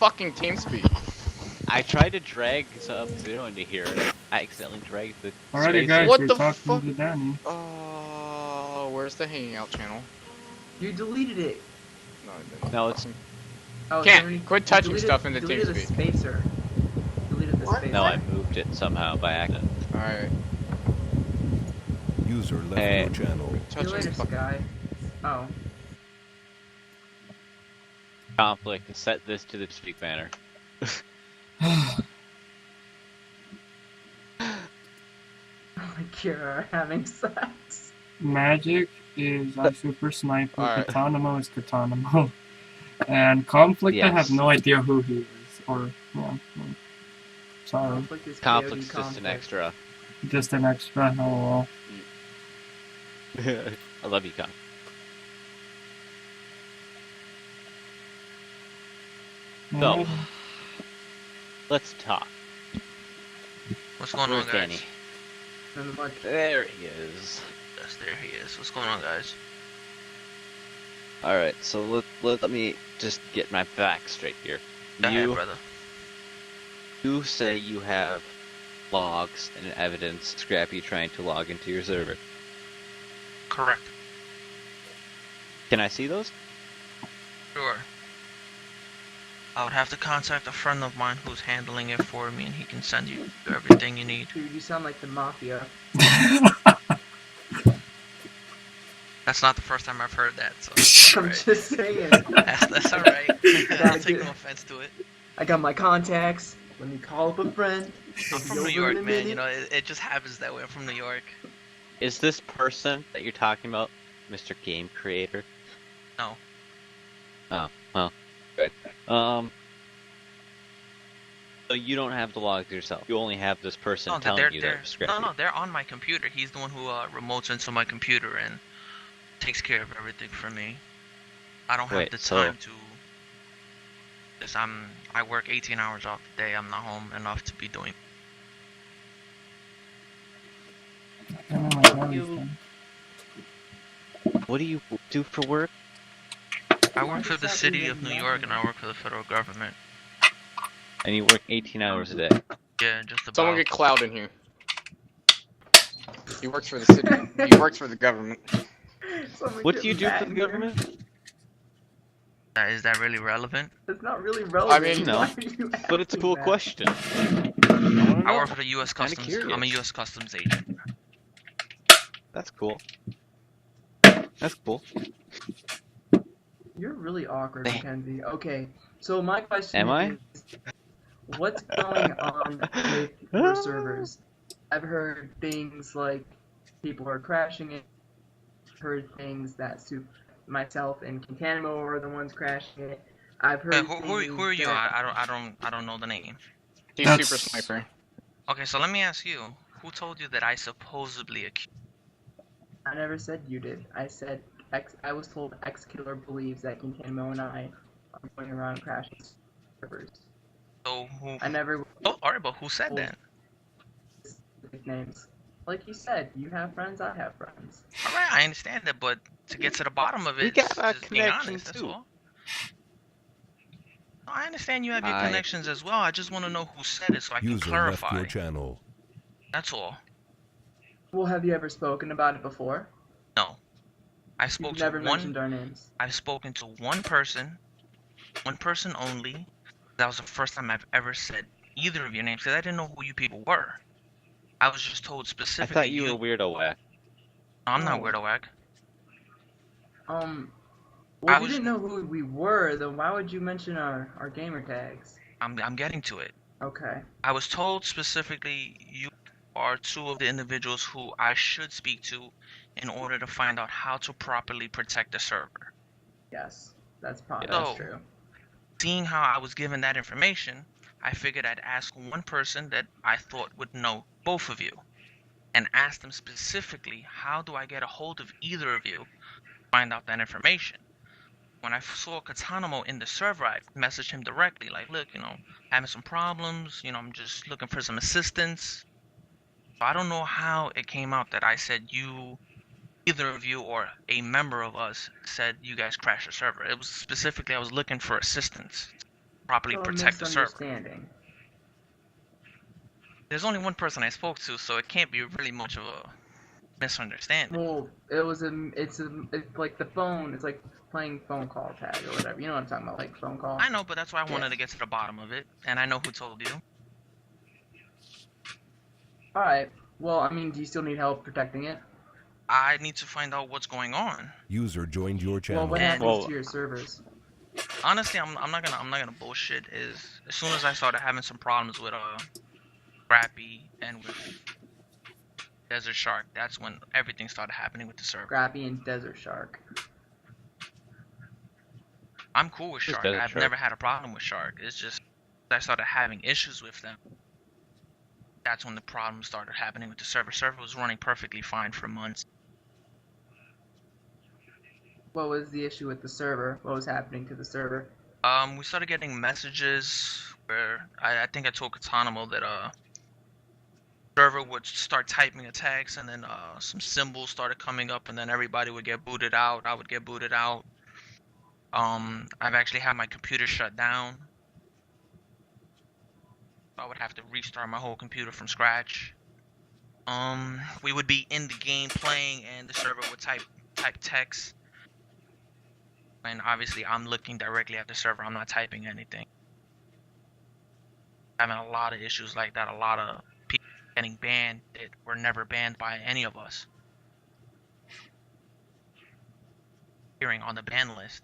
fucking Teamspeak? I tried to drag Sub-Zero into here, and I accidentally dragged the Alrighty, space. guys, What you're the talking fuck? to Danny. Oh, where's the hangout channel? You deleted it. No, I didn't. No, it's Oh, Can't. somebody- Quit you touching deleted- stuff in the you deleted the TeamSpeak. spacer. You deleted the What? spacer. no, I moved it somehow by accident. Alright. User left Hey. your channel. See you Touching later, stuff. Sky. Oh. Conflict to set this to the speak banner. Kira are having sex. Magic is a super sniper. Alright. Katanamo is Katanamo. And Conflict, I have Yes. no idea who he is. Or, yeah. Sorry. Conflict is Conflict's chaotic just an conflict. extra. Just an extra. Oh, well. I love you, Con. So, Yeah. let's talk. What's going Where's on, guys? Danny? Nothing much. There he is. Yes, there he is. What's going on, guys? Alright, so let me just get my facts straight here. Go ahead, brother. You say you have logs and evidence Scrappy trying to log into your server. Correct. Can I see those? Sure. I would have to contact a friend of mine who's handling it for me, and he can send you everything you need. Dude, you sound like the mafia. That's not the first time I've heard that, so that's I'm alright. just saying. That's alright. I'll take no offense to it. I got my contacts. Let me call up a friend. I'm from Over New in York, a man. minute. You know, it just happens that way. I'm from New York. Is this person that you're talking about Mr. Game Creator? No. Oh, well, good. So you don't have the logs yourself. You only have this person No, telling you that they're it's Scrappy. no, they're on my computer. He's the one who remotes into my computer and takes care of everything for me. I don't have Wait, the so- time to. Cause I work 18 hours off the day. I'm not home enough to be doing. I don't know my Danny's You- thing. What do you do for work? I work for the city of New York and I work for the federal government. And you work 18 hours a day. Yeah, just about. Someone get Cloud in here. He works for the city. He works for the government. Someone What get do you do Matt for the in here. government? Is that really relevant? It's not really relevant. mean, no, Why are you But it's a asking cool that? question. I work for the U.S. Kinda Customs. I'm a curious. U.S. Customs agent. That's cool. That's cool. You're really awkward, Thank- Mackenzie. Okay, so my question Am I? is, what's going on with your servers? I've heard things like people are crashing it. Heard things that myself and Contanimo are the ones crashing it. I've heard. Who are you? that- I don't know the name. He's That's- super sniper. Okay, so let me ask you. Who told you that I supposedly accused? I never said you did. I said I was told XKiller believes that Contanimo and I are going around crashing servers. So who? I never Oh, alright, but who said that? specific names. Like you said, you have friends, I have friends. Alright, I understand that, but to get to the bottom of We it, got just a being connection, honest, that's too. all. No, I understand you have your I- connections as well. I just want to know who said it so I can User left clarify. your channel. That's all. Well, have you ever spoken about it before? No. I spoke You've to never one. mentioned our names. I've spoken to one person only. That was the first time I've ever said either of your names because I didn't know who you people were. I was just told I specifically. thought you were Weirdo Whack. No, I'm not Oh. Weirdo Whack. Well, I if you was- didn't know who we were, then why would you mention our gamer tags? I'm getting to it. Okay. I was told specifically you are two of the individuals who I should speak to in order to find out how to properly protect the server. Yes, that's probably So- that's true. Seeing how I was given that information, I figured I'd ask one person that I thought would know both of you and ask them specifically, how do I get a hold of either of you to find out that information? When I saw Katanamo in the server, I messaged him directly, like, look, having some problems, I'm just looking for some assistance. I don't know how it came out that I said either of you or a member of us said you guys crashed the server. It was specifically I was looking for assistance. properly So a protect the server. misunderstanding. There's only one person I spoke to, so it can't be really much of a misunderstanding. Well, it's like the phone. It's like playing phone call tag or whatever. You know what I'm talking about, like phone call. I know, but that's why I wanted Yeah. to get to the bottom of it, and I know who told you. All right. Well, I mean, do you still need help protecting it? I need to find out what's going on. User joined your channel. Well, what And- happens Well- to your servers? Honestly, I'm not gonna bullshit. Is as soon as I started having some problems with Scrappy and with Desert Shark, that's when everything started happening with the server. Scrappy and Desert Shark. I'm cool with Just Shark. Desert I've Shark. never had a problem with Shark. It's just I started having issues with them. That's when the problem started happening with the server. Server was running perfectly fine for months. What was the issue with the server? What was happening to the server? We started getting messages where I think I told Katanimo that server would start typing a text and then some symbols started coming up and then everybody would get booted out. I would get booted out. I've actually had my computer shut down. I would have to restart my whole computer from scratch. We would be in the game playing and the server would type text. And obviously I'm looking directly at the server, I'm not typing anything. Having a lot of issues like that, a lot of people getting banned that were never banned by any of us. Appearing on the ban list.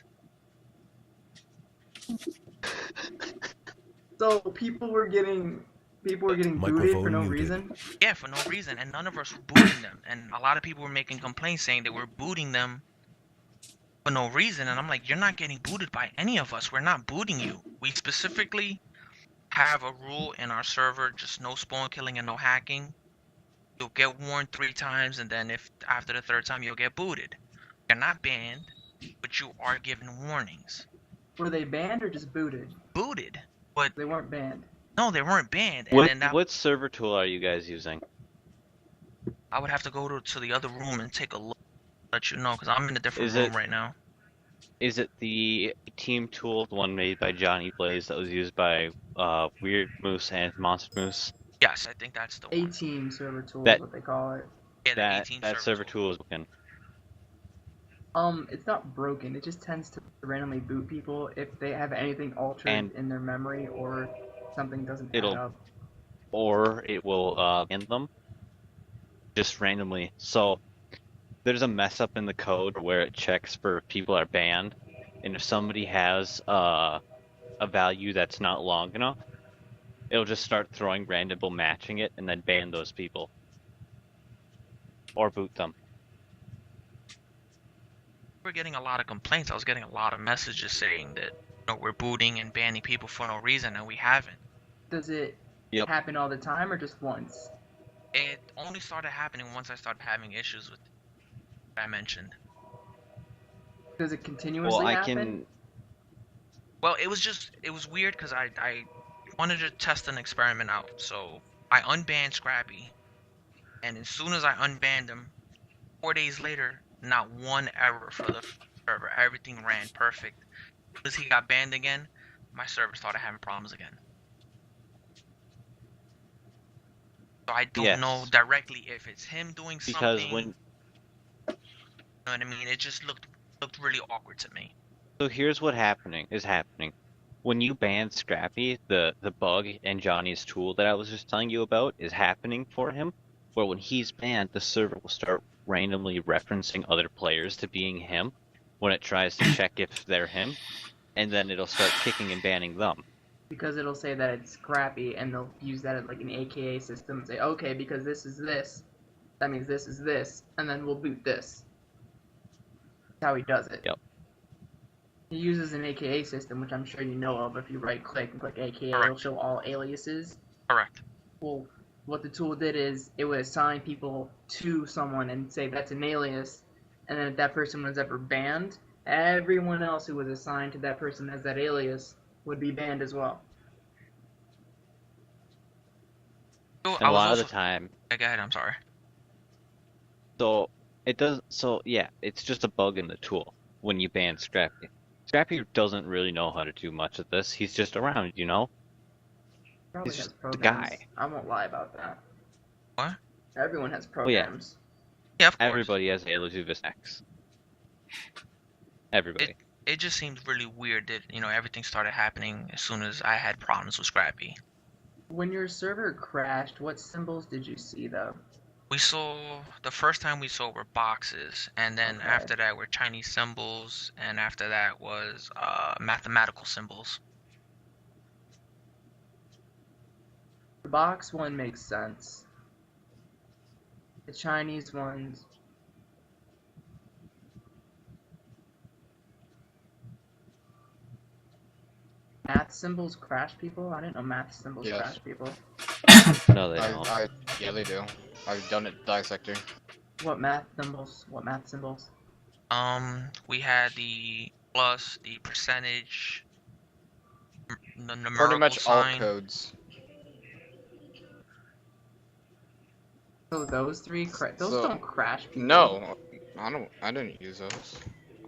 So people were getting booted for Microphone no muted. reason. Yeah, for no reason, and none of us were booting them. And a lot of people were making complaints saying that we're booting them for no reason. And I'm like, you're not getting booted by any of us. We're not booting you. We specifically have a rule in our server, just no spawn killing and no hacking. You'll get warned 3 times, and then if after the 3rd time, you'll get booted. You're not banned, but you are given warnings. Were they banned or just booted? Booted. But They weren't banned. no, they weren't banned. And then that, What server tool are you guys using? I would have to go to the other room and take a look. Let you know, because I'm in a different Is room it- right now. Is it the team tool, the one made by Johnny Blaze that was used by Weird Moose and Monster Moose? Yes, I think that's the one. A-team server tool That- is what they call it. Yeah, the That 18 server tool is broken. It's not broken. It just tends to randomly boot people if they have anything altered And- in their memory or something doesn't add It'll- up. Or it will end them just randomly. So there's a mess up in the code where it checks for if people are banned, and if somebody has a value that's not long enough, it'll just start throwing random people matching it and then ban those people or boot them. We're getting a lot of complaints. I was getting a lot of messages saying that we're booting and banning people for no reason, and we haven't. Does it Yep. happen all the time or just once? It only started happening once I started having issues with what I mentioned. Does it continuously Well, I happen? can. Well, it was weird because I wanted to test an experiment out. So I unbanned Scrappy, and as soon as I unbanned him, 4 days later, not one error for the server. Everything ran perfect. As he got banned again, my server started having problems again. So I don't Yes. know directly if it's him doing Because something. when You know what I mean? It just looked really awkward to me. So here's what is happening. When you ban Scrappy, the bug in Johnny's tool that I was just telling you about is happening for him, where when he's banned, the server will start randomly referencing other players to being him when it tries to check if they're him, and then it'll start kicking and banning them. Because it'll say that it's Scrappy, and they'll use that as like an AKA system and say, okay, because this is this, that means this is this, and then we'll boot this. That's how he does it. Yep. He uses an AKA system, which I'm sure you know of. If you right-click and click AKA, it'll Correct. show all aliases. Correct. Well, what the tool did is it would assign people to someone and say that's an alias, and then if that person was ever banned, everyone else who was assigned to that person as that alias would be banned as well. So And I a was lot also, of the time, Go ahead, I'm sorry. so it does. So yeah, it's just a bug in the tool when you ban Scrappy. Scrappy doesn't really know how to do much of this. He's just around, you know? Probably He's has just the programs. guy. I won't lie about that. What? Everyone has yeah. programs. Yeah, of course. Everybody has Halo 2 X. Everybody. It just seems really weird that, you know, everything started happening as soon as I had problems with Scrappy. When your server crashed, what symbols did you see though? We saw, the first time we saw were boxes, and then Okay. after that were Chinese symbols, and after that was mathematical symbols. The box one makes sense. The Chinese ones. Math symbols crash people? I didn't know math symbols Yes. crash people. No, they don't. Yeah, they do. I've done it dissecting. What math symbols? What math symbols? We had the plus, the percentage, the numerical Pretty much all sign. codes. So those three, those So- don't crash people. No, I didn't use those.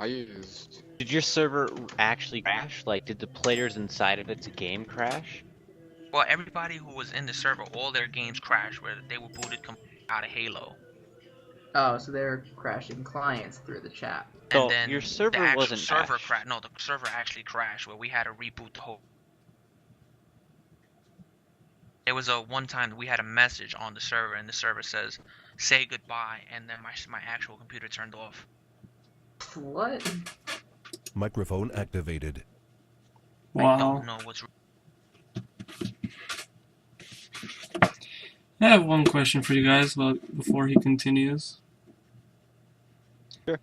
I used. Did your server actually crash? Like, did the players inside of its game crash? Well, everybody who was in the server, all their games crashed where they were booted out of Halo. Oh, so they're crashing clients through the chat. So And then your server the actual wasn't server crashed. crashed. No, the server actually crashed where we had to reboot the whole. It was a one time we had a message on the server, and the server says, "Say goodbye," and then my actual computer turned off. What? Microphone activated. I Wow. don't know what's. I have one question for you guys before he continues. Sure.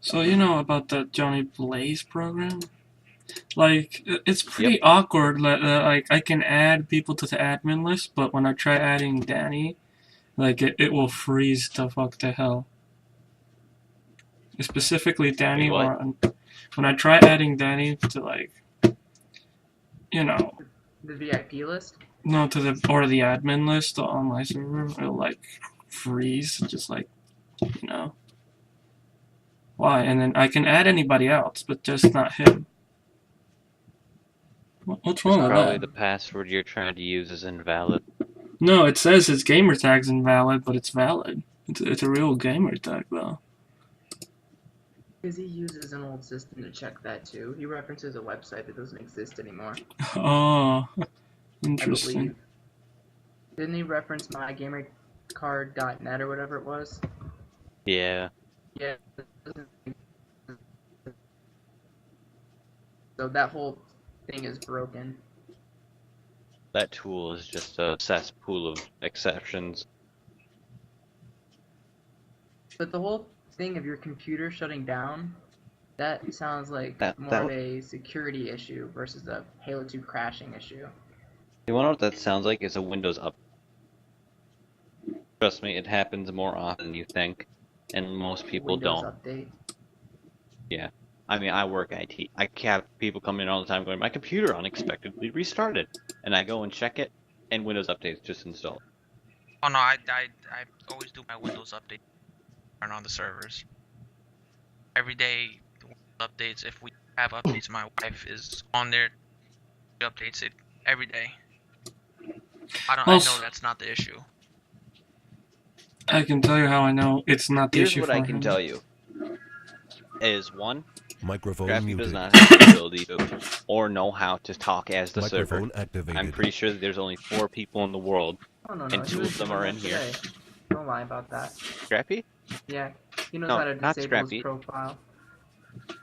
So you know about that Johnny Blaze program? Like, it's pretty awkward. Like, I can add people to the admin list, but when I try adding Danny, like, it will freeze the fuck to hell. Specifically Danny, Wait, what? when I try adding Danny to, like, you know, The VIP list? no, to the admin list on my server, it'll like freeze, just like, you know. Why? And then I can add anybody else, but just not him. What's wrong with Probably that? the password you're trying to use is invalid. No, it says his gamer tag's invalid, but it's valid. It's a real gamer tag though. Because he uses an old system to check that too. He references a website that doesn't exist anymore. Oh, I interesting. believe. Didn't he reference mygamercard.net or whatever it was? Yeah. Yeah. So that whole thing is broken. That tool is just a cesspool of exceptions. But the whole thing of your computer shutting down, that sounds like That- more that of a security issue versus a Halo 2 crashing issue. You wanna know what that sounds like? It's a Windows up. Trust me, it happens more often than you think, and most people Windows don't. update. I mean, I work IT. I have people come in all the time going, my computer unexpectedly restarted. And I go and check it, and Windows Update's just installed. Oh no, I always do my Windows update turn on the servers. Every day, the Windows updates. If we have updates, my wife is on there. She updates it every day. I know that's not the issue. I can tell you how I know it's not the Here's issue what for I can him. tell you. Is one, Microphone Scrappy does muted. not have the ability to or know how to talk as the server. Microphone activated. I'm pretty sure that there's only 4 people in the world. Oh no, And he two was of them doing are that in here. today. Don't lie about that. Scrappy? Yeah, he knows No, how to not disable Scrappy. his profile.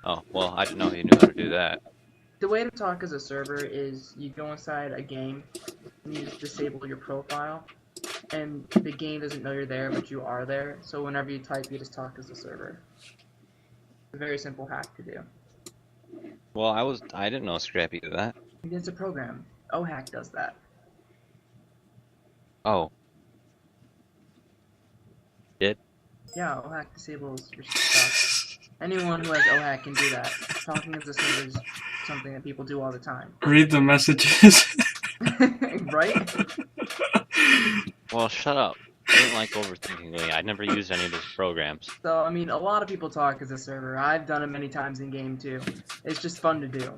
Oh, well, I didn't know he knew how to do that. The way to talk as a server is you go inside a game and you just disable your profile, and the game doesn't know you're there, but you are there. So whenever you type, you just talk as a server. It's a very simple hack to do. Well, I didn't know Scrappy did that. It's a program. OHack does that. Oh. Did? Yeah, OHack disables your stuff. Anyone who has OHack can do that. Talking as a server is something that people do all the time. Read the messages. Right? Well, shut up. didn't like overthinking it. I never used any of his programs. So, I mean, a lot of people talk as a server. I've done it many times in game too. It's just fun to do.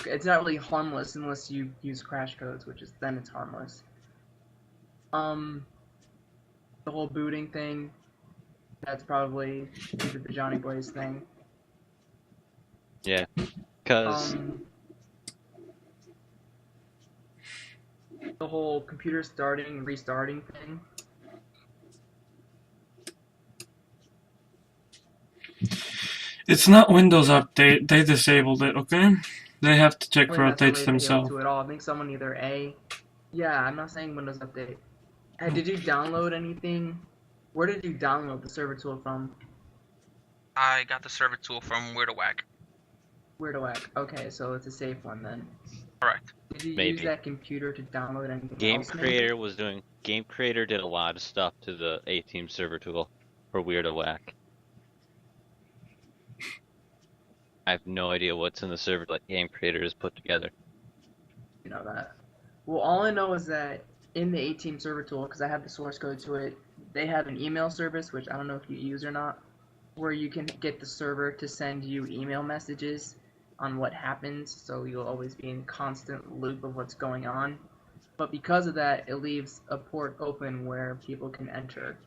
It's not really harmless unless you use crash codes, then it's harmless. The whole booting thing, that's probably either the Johnny Blaze thing. Yeah, because The whole computer starting and restarting thing. It's not Windows Update. They disabled it, okay? They have to check for That's updates themselves. To it all. I think someone either Yeah, I'm not saying Windows Update. Hey, did you download anything? Where did you download the server tool from? I got the server tool from WeirdAWhack. WeirdAWhack. Okay, so it's a safe one then. Correct. Did you Maybe. use that computer to download anything Game else? Creator was doing. Game Creator did a lot of stuff to the A-Team server tool for WeirdAWhack. I have no idea what's in the server that Game Creator has put together. You know that. Well, all I know is that in the A-Team server tool, because I have the source code to it, they have an email service, which I don't know if you use or not, where you can get the server to send you email messages on what happens, so you'll always be in constant loop of what's going on. But because of that, it leaves a port open where people can enter,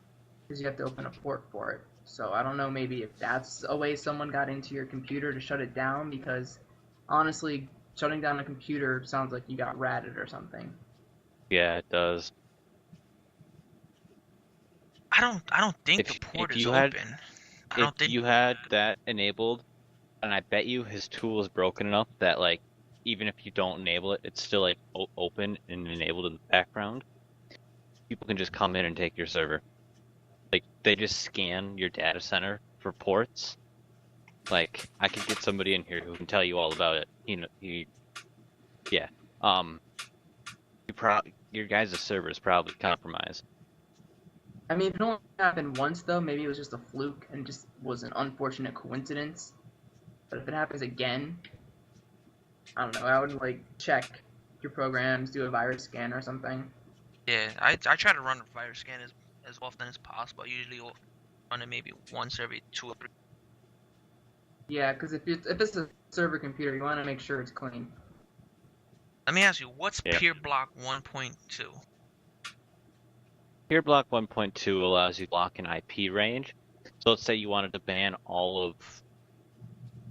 because you have to open a port for it. So I don't know, maybe if that's a way someone got into your computer to shut it down, because honestly, shutting down a computer sounds like you got ratted or something. Yeah, it does. I don't think the port is open. If you had that enabled, and I bet you his tool is broken enough that, like, even if you don't enable it, it's still, like, open and enabled in the background. People can just come in and take your server. Like, they just scan your data center for ports. Like, I could get somebody in here who can tell you all about it. Yeah. Your guys' server is probably compromised. I mean, if it only happened once, though, maybe it was just a fluke and just was an unfortunate coincidence. But if it happens again, I don't know, I would, like, check your programs, do a virus scan or something. Yeah, I try to run a virus scan as often as possible. I usually will run it maybe once every 2 or 3. Yeah, because if it's a server computer, you want to make sure it's clean. Let me ask you, what's Peer Block 1.2? Peer Block 1.2 allows you to block an IP range. So let's say you wanted to ban all of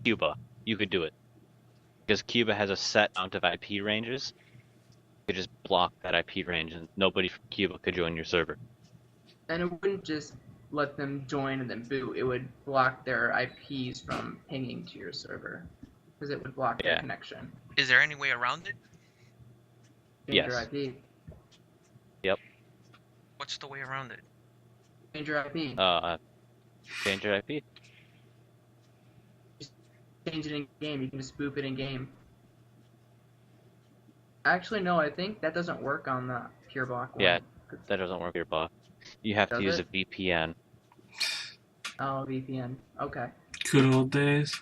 Cuba. You could do it. Because Cuba has a set amount of IP ranges. You could just block that IP range and nobody from Cuba could join your server. And it wouldn't just let them join and then boot. It would block their IPs from pinging to your server. Because it would block their connection. Is there any way around it? Change your IP. Yep. What's the way around it? Change your IP. Change your IP. Just change it in game. You can just spoof it in game. Actually, no. I think that doesn't work on the Pure Block one. Yeah, that doesn't work with your block. You have to use a VPN. Oh, VPN. Okay. Good old days.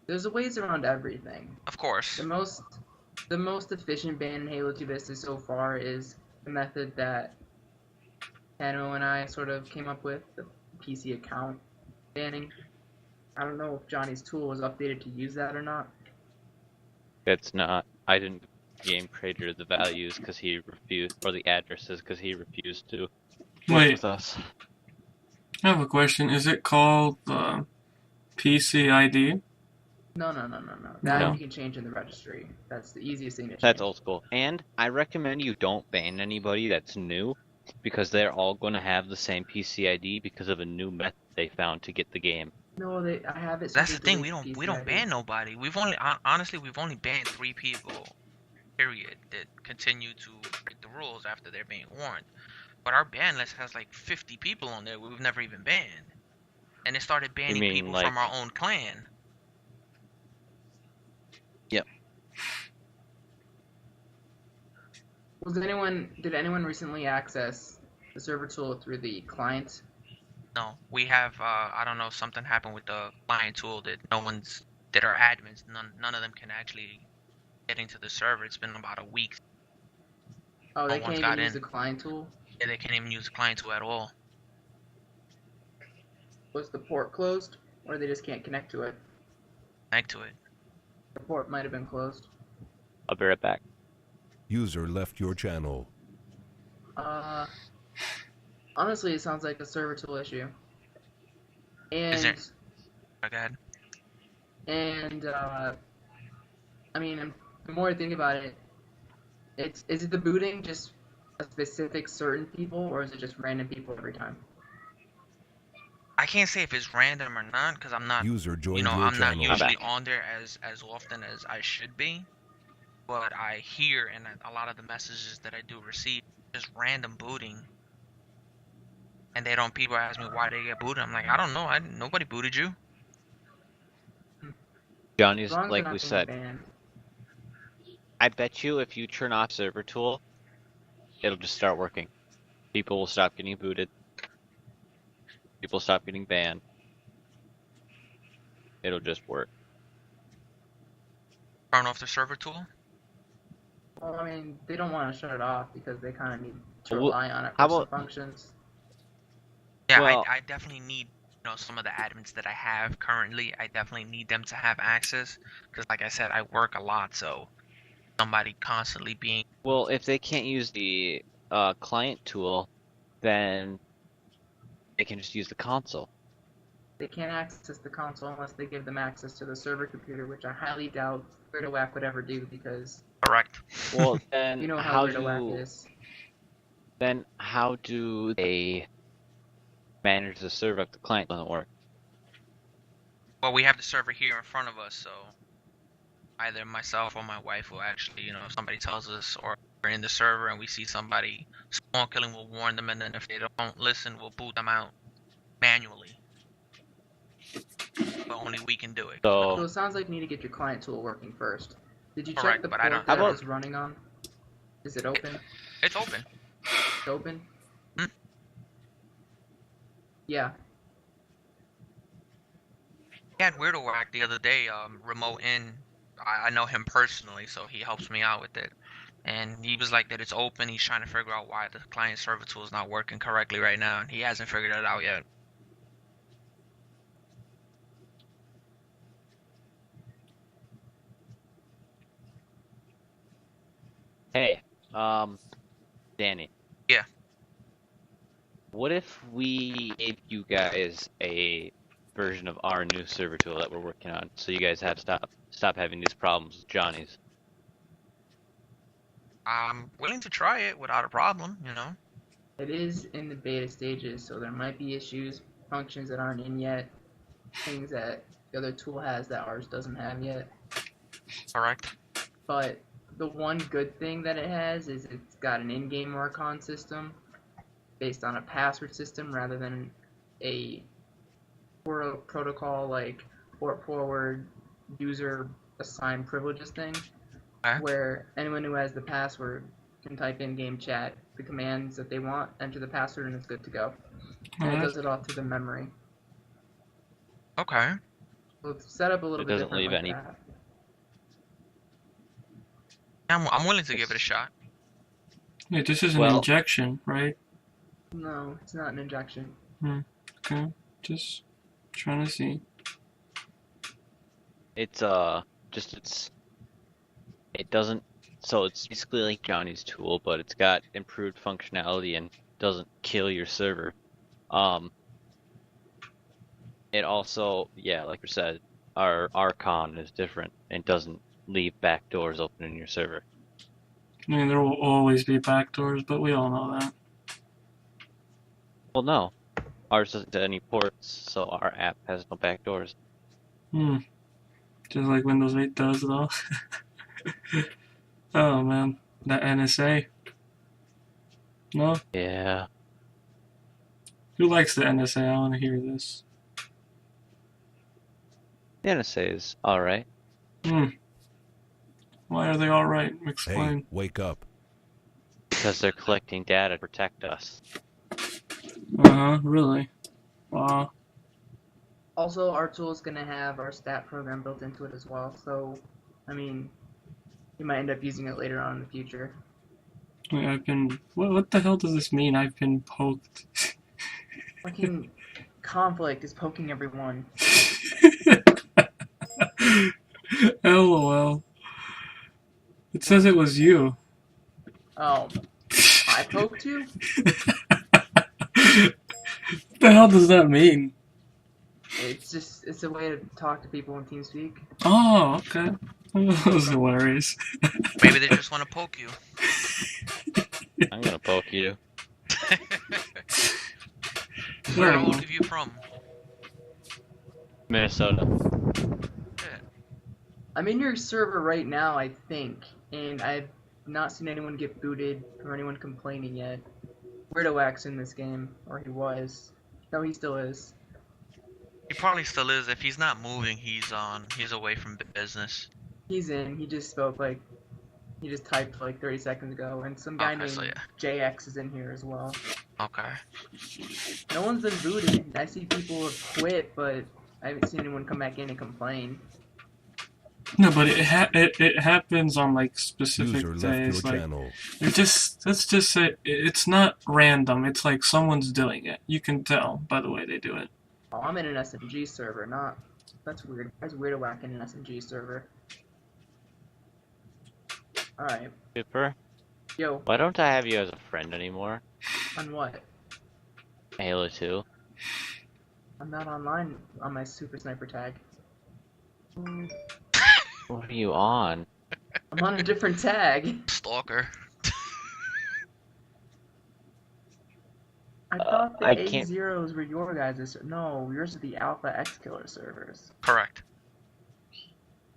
There's ways around everything. Of course. The most efficient ban in Halo 2 Vista so far is the method that Tano and I sort of came up with, the PC account banning. I don't know if Johnny's tool was updated to use that or not. It's not. I didn't Game Creator the values because he refused, or the addresses because he refused to work with us. I have a question. Is it called PC ID? No. That you can change in the registry. That's the easiest thing to change. That's old school. And I recommend you don't ban anybody that's new, because they're all going to have the same PC ID because of a new method they found to get the game. No, I have it. That's the thing. We don't ban nobody. We've only banned 3 people, period, that continue to break the rules after they're being warned. But our ban list has like 50 people on there we've never even banned, and it started banning people from our own clan. Yep. Did anyone recently access the server tool through the client? No, we have. I don't know. Something happened with the client tool that that our admins, none of them can actually get into the server. It's been about a week Oh, they No can't one's even got use in. the client tool? Yeah, they can't even use the client tool at all. Was the port closed? Or they just can't connect to it? Connect to it. The port might have been closed. I'll be right back. User left your channel. Honestly, it sounds like a server tool issue. Is there? And, Go ahead. I mean, the more I think about it, is it the booting just a specific certain people, or is it just random people every time? I can't say if it's random or not because I'm not, User joined your I'm not channel. usually back. on there as often as I should be. But I hear and a lot of the messages that I do receive just random booting. And people ask me why they get booted. I'm like, I don't know. Nobody booted you. Johnny's, As long as they're like not we getting said, banned. I bet you if you turn off server tool, it'll just start working. People will stop getting booted. People stop getting banned. It'll just work. Turn off the server tool. Well, I mean, they don't want to shut it off because they kind of need to Well, rely on it how for some about- functions. Yeah, Well- I definitely need some of the admins that I have currently. I definitely need them to have access because, like I said, I work a lot, so somebody constantly being. Well, if they can't use the client tool, then they can just use the console. They can't access the console unless they give them access to the server computer, which I highly doubt Weirdo would ever do because Correct. Well, then you know how how Weirdo do is. then how do they manage the server if the client doesn't work? Well, we have the server here in front of us, so either myself or my wife will actually, if somebody tells us or we're in the server and we see somebody spawn killing, we'll warn them, and then if they don't listen, we'll boot them out manually. But only we can do it. So So it sounds like you need to get your client tool working first. Did you check Correct, the but port I don't- that How it about- was running on? Is it open? It's open. It's open? Hmm. Yeah. We had Weirdo Whack the other day, remote in. I know him personally, so he helps me out with it. And he was like that it's open. He's trying to figure out why the client server tool is not working correctly right now, and he hasn't figured it out yet. hey, Danny. Yeah. What if we gave you guys a version of our new server tool that we're working on, so you guys have to stop having these problems with Johnny's? I'm willing to try it without a problem, It is in the beta stages, so there might be issues, functions that aren't in yet, things that the other tool has that ours doesn't have yet. Correct. But the one good thing that it has is it's got an in-game Orcon system based on a password system rather than a protocol like port forward user assigned privileges thing, Okay. where anyone who has the password can type in game chat the commands that they want, enter the password, and it's good to go. And it Alright. does it all through the memory. Okay. So it's set up a little It bit doesn't different leave like any- that. I'm willing to give it a shot. Wait, this is an Well- injection, right? No, it's not an injection. Okay, just trying to see. It's it doesn't, so it's basically like Johnny's tool, but it's got improved functionality and doesn't kill your server. It also, yeah, like we said, our Archon is different and doesn't leave back doors open in your server. I mean, there will always be backdoors, but we all know that. Well, no, ours doesn't have any ports, so our app has no back doors. Just like Windows 8 does, though. Oh man, that NSA. No? Yeah. Who likes the NSA? I want to hear this. The NSA is alright. Why are they alright? Hey, Explain. wake up. Because they're collecting data to protect us. Really? Wow. Also, our tool is going to have our stat program built into it as well, so, I mean, you might end up using it later on in the future. Wait, I've been. What the hell does this mean? I've been poked. Fucking conflict is poking everyone. LOL. It says it was you. Oh, I poked you? What the hell does that mean? It's a way to talk to people in TeamSpeak. Oh, okay. That was hilarious. Maybe they just want to poke you. I'm gonna poke you. Where are Where? all of you from? Minnesota. Yeah. I'm in your server right now, I think, and I've not seen anyone get booted or anyone complaining yet. xKillerJaeex in this game, or he was. No, he still is. He probably still is. If he's not moving, he's away from business. He's in. He just spoke like. He just typed like 30 seconds ago, and some guy Okay, named so yeah. JX is in here as well. Okay. No one's been booted. I see people have quit, but I haven't seen anyone come back in and complain. No, but it happens on like specific User left days. your Like channel. let's just say it's not random. It's like someone's doing it. You can tell by the way they do it. Oh, I'm in an SMG server, not. That's weird. That's xKillerJaeex in an SMG server. Alright. Super. Yo, Why don't I have you as a friend anymore? on what? Halo 2. I'm not online on my Super Sniper tag. What are you on? I'm on a different tag. Stalker. I thought the I eight can't- zeros were your guys'. No, yours are the Alpha xKiller servers. Correct.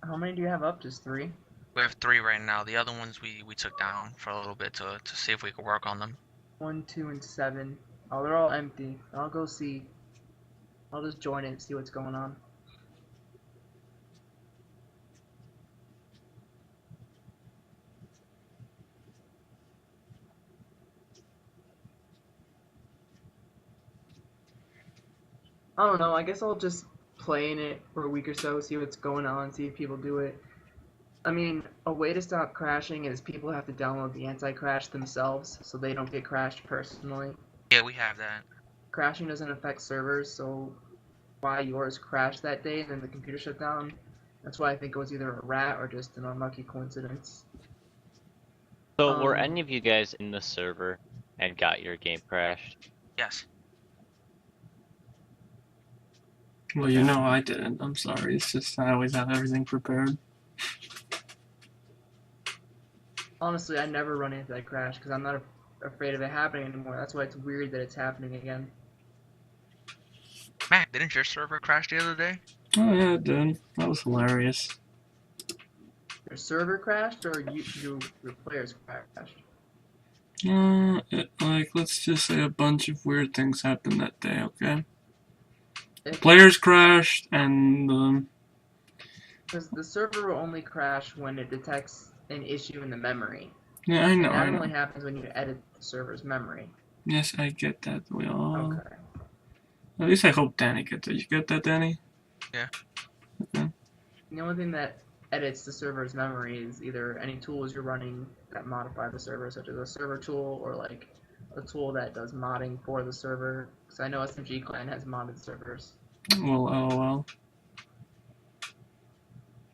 How many do you have up? Just 3? We have 3 right now. The other ones we took down for a little bit to see if we could work on them. 1, 2, and 7. Oh, they're all empty. I'll go see. I'll just join it and see what's going on. I don't know, I guess I'll just play in it for a week or so, see what's going on, see if people do it. I mean, a way to stop crashing is people have to download the anti-crash themselves, so they don't get crashed personally. Yeah, we have that. Crashing doesn't affect servers, so why yours crashed that day and then the computer shut down, that's why I think it was either a rat or just an unlucky coincidence. So were Um, any of you guys in the server and got your game crashed? Yes. Well, you know I didn't. I'm sorry. It's just I always have everything prepared. Honestly, I never run into that crash because I'm not afraid of it happening anymore. That's why it's weird that it's happening again. Matt, didn't your server crash the other day? Oh yeah, it did. That was hilarious. Your server crashed or your players crashed? Let's just say a bunch of weird things happened that day. Okay. If- Players crashed, and Because the server will only crash when it detects an issue in the memory. yeah, I know. And that I know. only happens when you edit the server's memory. Yes, I get that. We all. Okay. At least I hope Danny gets it. You get that, Danny? Yeah. Okay. The only thing that edits the server's memory is either any tools you're running that modify the server, such as a server tool or like a tool that does modding for the server. Because I know SMG Clan has modded servers. Well, LOL.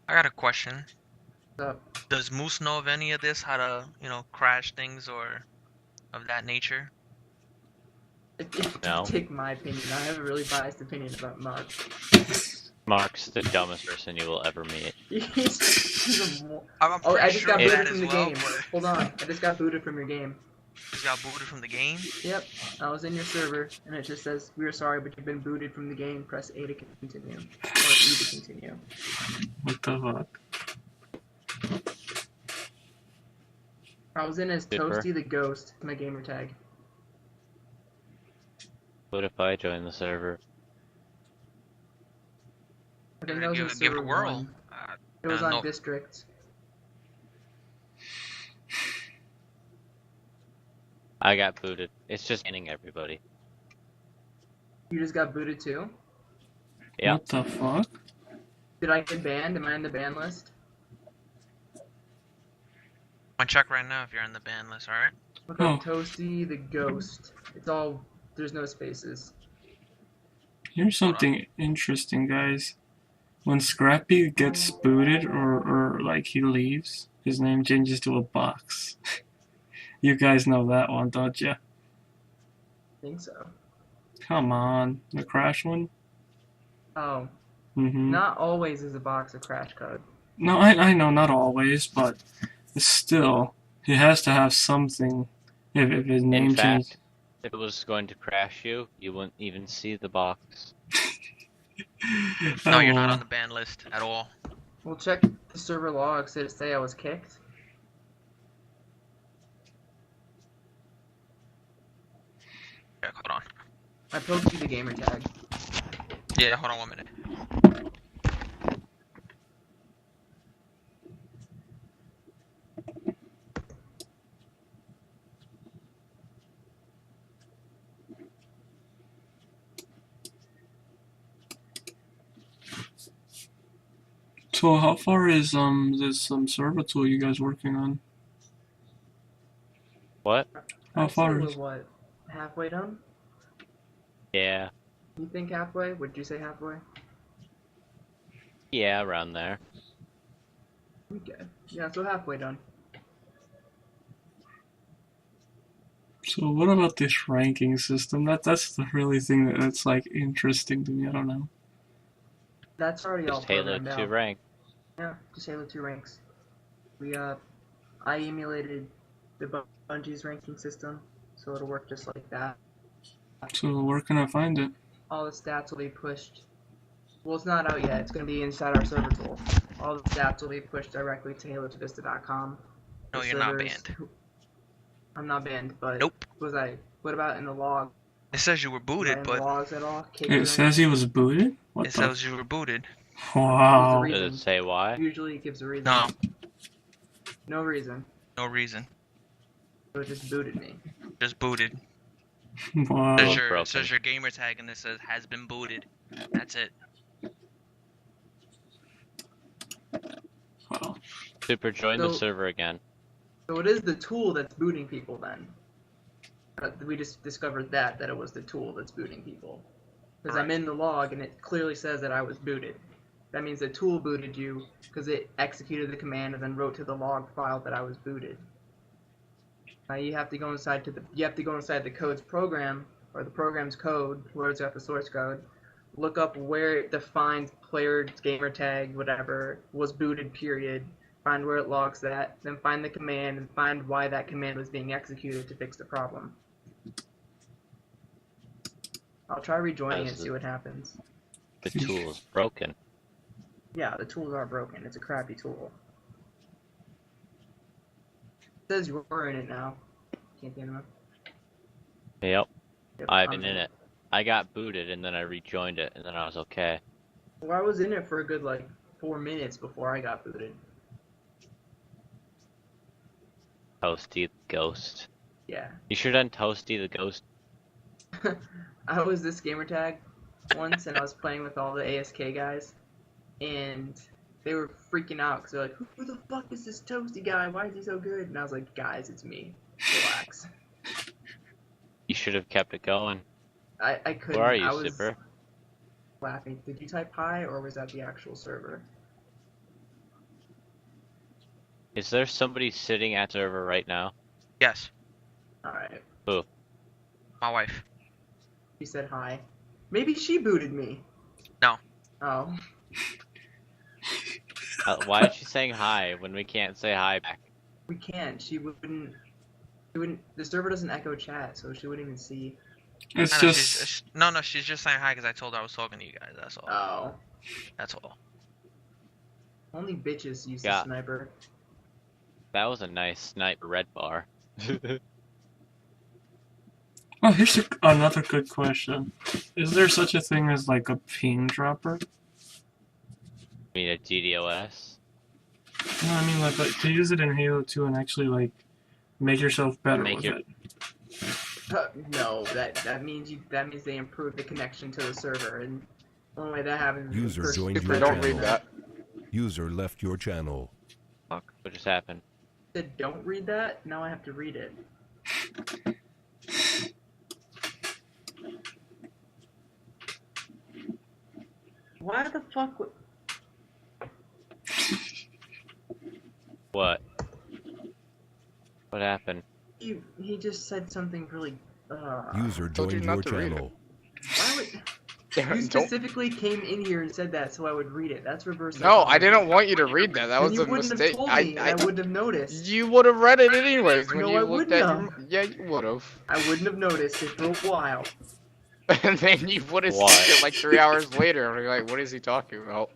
I got a question. So, Does Moose know of any of this? How to, crash things or of that nature? if No. take my opinion, I have a really biased opinion about Mark. Mark's the dumbest person you will ever meet. He's a I'm Oh, pretty I just sure got of booted that from as the well, game. but Hold on, I just got booted from your game. you got booted from the game? Yep, I was in your server, and it just says, "We are sorry, but you've been booted from the game. Press A to continue, or E to continue." What the fuck? I was in as Super. Toasty the Ghost, my gamer tag. What if I join the server? I think that was in Give it a server whirl. 1. It was on no. District. I got booted. It's just banning everybody. You just got booted too? Yeah. What the fuck? Did I get banned? Am I on the ban list? I'm check right now if you're on the ban list, alright? Look up Toasty the Ghost. It's all, there's no spaces. Here's something interesting, guys. When Scrappy gets booted or like he leaves, his name changes to a box. You guys know that one, don't you? I think so. Come on, the crash one? Oh, Mm-hmm. not always is a box of crash code. No, I know, not always, but still, he has to have something. If his name In fact, changes. if it was going to crash you, you wouldn't even see the box. No, you're not on the ban list at all. We'll check the server logs. Did it say I was kicked? Check, hold on. I posted you the gamer tag. Yeah, hold on 1 minute. So how far is this server tool you guys working on? What? How I'd say far we're is? what? Halfway done? Yeah. You think halfway? Would you say halfway? Yeah, around there. Okay. Yeah, so halfway done. So what about this ranking system? That's the really thing that's like interesting to me. I don't know. That's already all Just Halo programmed 2 out. rank. Yeah, just Halo 2 ranks. I emulated the Bungie's ranking system, so it'll work just like that. So where can I find it? All the stats will be pushed. Well, it's not out yet. It's going to be inside our server tool. All the stats will be pushed directly to HaloToVista.com. No, you're not banned. I'm not banned, but Nope. was I? What about in the log? It says you were Was I booted, in the but logs at all? Kicked or It says he anything? was booted. What it the? says you were booted. Wow. There's a Does reason. it say why? Usually it gives a reason. No, No reason. no reason. So it just booted me. Just booted. Wow. It broken. says your gamer tag and it says has been booted. That's it. Wow. Super, join the So- server again. So it is the tool that's booting people then. We just discovered that it was the tool that's booting people. Because I'm Right. in the log and it clearly says that I was booted. That means the tool booted you because it executed the command and then wrote to the log file that I was booted. Now you have to go inside the code's program or the program's code, where it's got the source code. Look up where it defines player's gamer tag, whatever, was booted, period. Find where it logs that, then find the command and find why that command was being executed to fix the problem. I'll try rejoining and see what happens. The tool is broken. Yeah, the tools are broken. It's a crappy tool. It says you were in it now. Can't be enough. Yep, Yep, I've I'm been in it. I got booted and then I rejoined it and then I was okay. Well, I was in it for a good 4 minutes before I got booted. Toasty the Ghost. Yeah. You should have done Toasty the Ghost. I was this gamer tag once, and I was playing with all the ASK guys, and they were freaking out because they're like, "Who the fuck is this Toasty guy? Why is he so good?" And I was like, "Guys, it's me. Relax." You should have kept it going. I couldn't. Where are you, I was Super? laughing. Did you type hi, or was that the actual server? Is there somebody sitting at server right now? Yes, All right. Who? my wife. She said hi. Maybe she booted me. No. Oh. Why is she saying hi when we can't say hi back? We can't. She wouldn't. The server doesn't echo chat, so she wouldn't even see. It's I know, just. no, she's just saying hi because I told her I was talking to you guys. That's all. Oh. That's all. Only bitches use Yeah. the sniper. That was a nice sniper red bar. Oh, here's another good question. Is there such a thing as like a ping dropper? I mean a DDoS? No, I mean like to use it in Halo 2 and actually make yourself better Make with your- it. No, that means they improve the connection to the server, and the only way that happens is User first joined you your Super, don't press- read that. User left your channel. Fuck, what just happened? Said don't read that. Now I have to read it. Why the fuck would... What? What happened? He just said something really... User Told you joined not your to read it. channel. Why would... You specifically came in here and said that so I would read it. That's reverse No, psychology. I didn't want you to read that. That Then was you a wouldn't mistake. have told me, and I wouldn't have noticed. You would have read it anyways when No, you I looked wouldn't at have. your... Yeah, you would have. I wouldn't have noticed it for a while. And then you would have seen What? it like 3 hours later, and you're like, what is he talking about?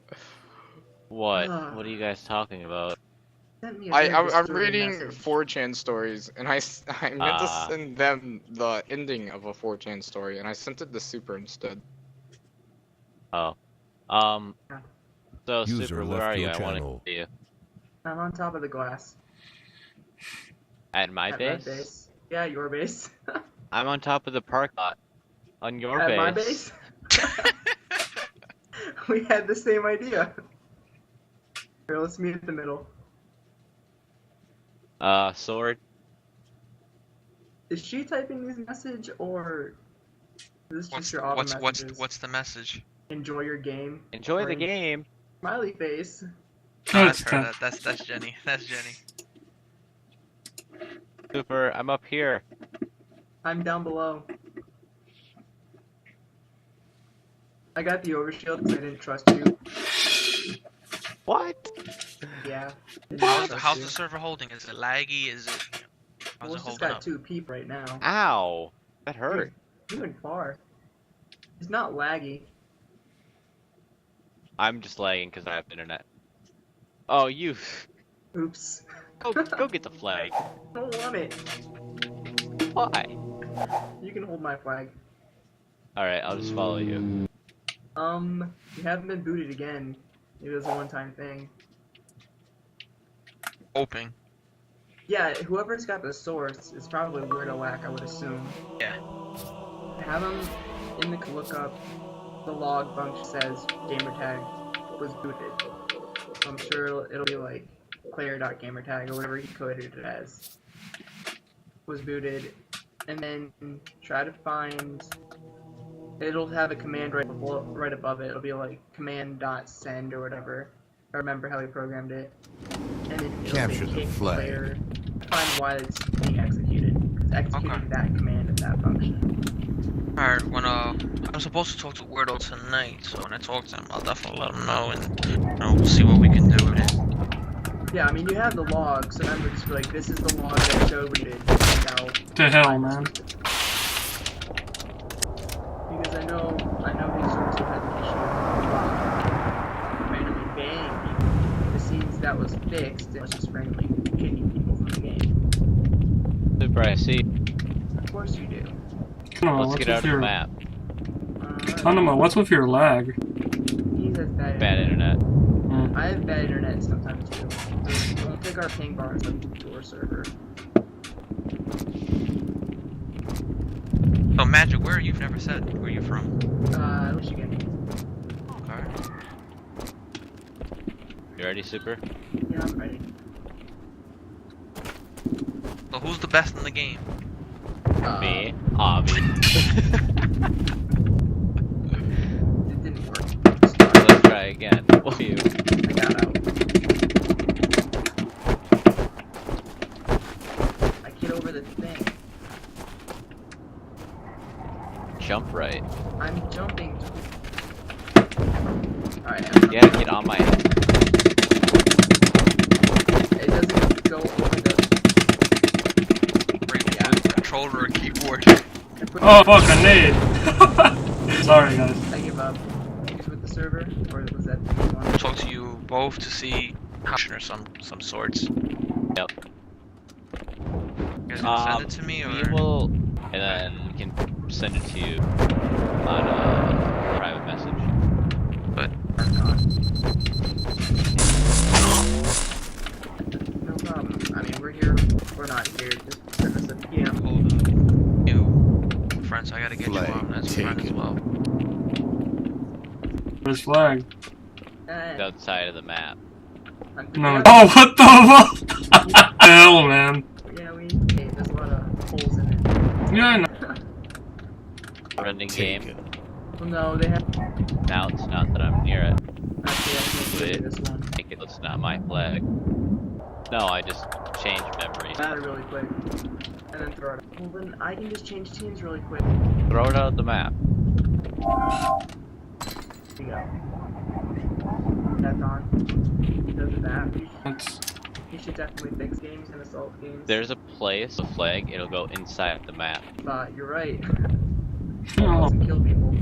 What? What are you guys talking about? Sent me a I'm very disturbing reading message. 4chan stories, and I meant to send them the ending of a 4chan story, and I sent it to Super instead. Oh. So, User Super, where left are you? your I want to channel. see you. I'm on top of the glass. At my At base? my base. Yeah, your base. I'm on top of the park lot. On your At base. my base? We had the same idea. Here, let's meet at the middle. Sword. Is she typing this message, or is this just your auto messages? What's the message? Enjoy your game. Enjoy the Orange game. Smiley face. Oh, That's that's her. tough. That's Jenny. That's Jenny. Super, I'm up here. I'm down below. I got the overshield because I didn't trust you. What? Yeah. How's the server holding? Is it laggy? Is it? How's Well, it it's just holding got up? 2 peep right now. Ow. That hurt. You went far. It's not laggy. I'm just lagging because I have internet. Oh, you. Oops. Go get the flag. I don't want it. Why? You can hold my flag. Alright, I'll just follow you. You haven't been booted again. It was a one-time thing. Hoping. Yeah, whoever's got the source is probably Weirdo Whack, I would assume. Yeah. Have them in the lookup. The log function says gamertag was booted. So I'm sure it'll be like player.gamertag or whatever he coded it as. Was booted. And then try to find... It'll have a command right above it. It'll be like command.send or whatever. I remember how we programmed it. And then it'll Capture say the kick flag. player. Find why it's being executed. It's executing Okay. that command of that function. Alright, when I'm supposed to talk to Weirdo tonight, so when I talk to him, I'll definitely let him know, and we'll see what we can do with it. Yeah, I mean you have the log, so remember just be like, this is the log that showed we did find out. To hell, man. Because I know these sorts of had an issue randomly banning people. It seems that was fixed, it was just randomly kicking people from the game. Super, I see. Of course you do. Kanama, Let's what's get out with of the your map. Kanama, what's with your lag? He has bad Bad internet. Hmm. I have bad internet sometimes too. Don't take our ping bars up to our server. So, Magic, where are you? You've never said. Where are you from? Michigan. Okay. You ready, Super? Yeah, I'm ready. So, who's the best in the game? Me. Avi. It didn't work. Let's try again. What are you? I got out. I get over the thing. Jump right. I'm jumping. Alright, You gotta get on my head. it doesn't go over the... Great Yeah. controller or keyboard. I put Oh, fuck, a nade! Sorry, guys. I give up. Use with the server, or was that the one? I'll talk to you both to see how or some sorts. Yep. You guys gonna send it to me, or? We will, and then we can send it to you on a private message. But No problem. I mean, we're here. We're not here. Just send us a PM. you, friends, I gotta get Flag you on as a friend as taken. well. Where's flag? Eh, Outside of the map. No. Oh, what the fuck? Hell, man. Yeah, hey, there's a lot of holes Yeah, I know. Running game. Well, no, they have. Now it's not that I'm near it. Actually, I can't do this one. Make it, it's not my flag. No, I just changed memories. Add it really quick. And then throw it out. Well, then I can just change teams really quick. Throw it out of the map. Here you go. That's on. Does that. You should definitely fix games and assault games. There's a place, a flag, it'll go inside the map. You're right. Oh. Doesn't kill people.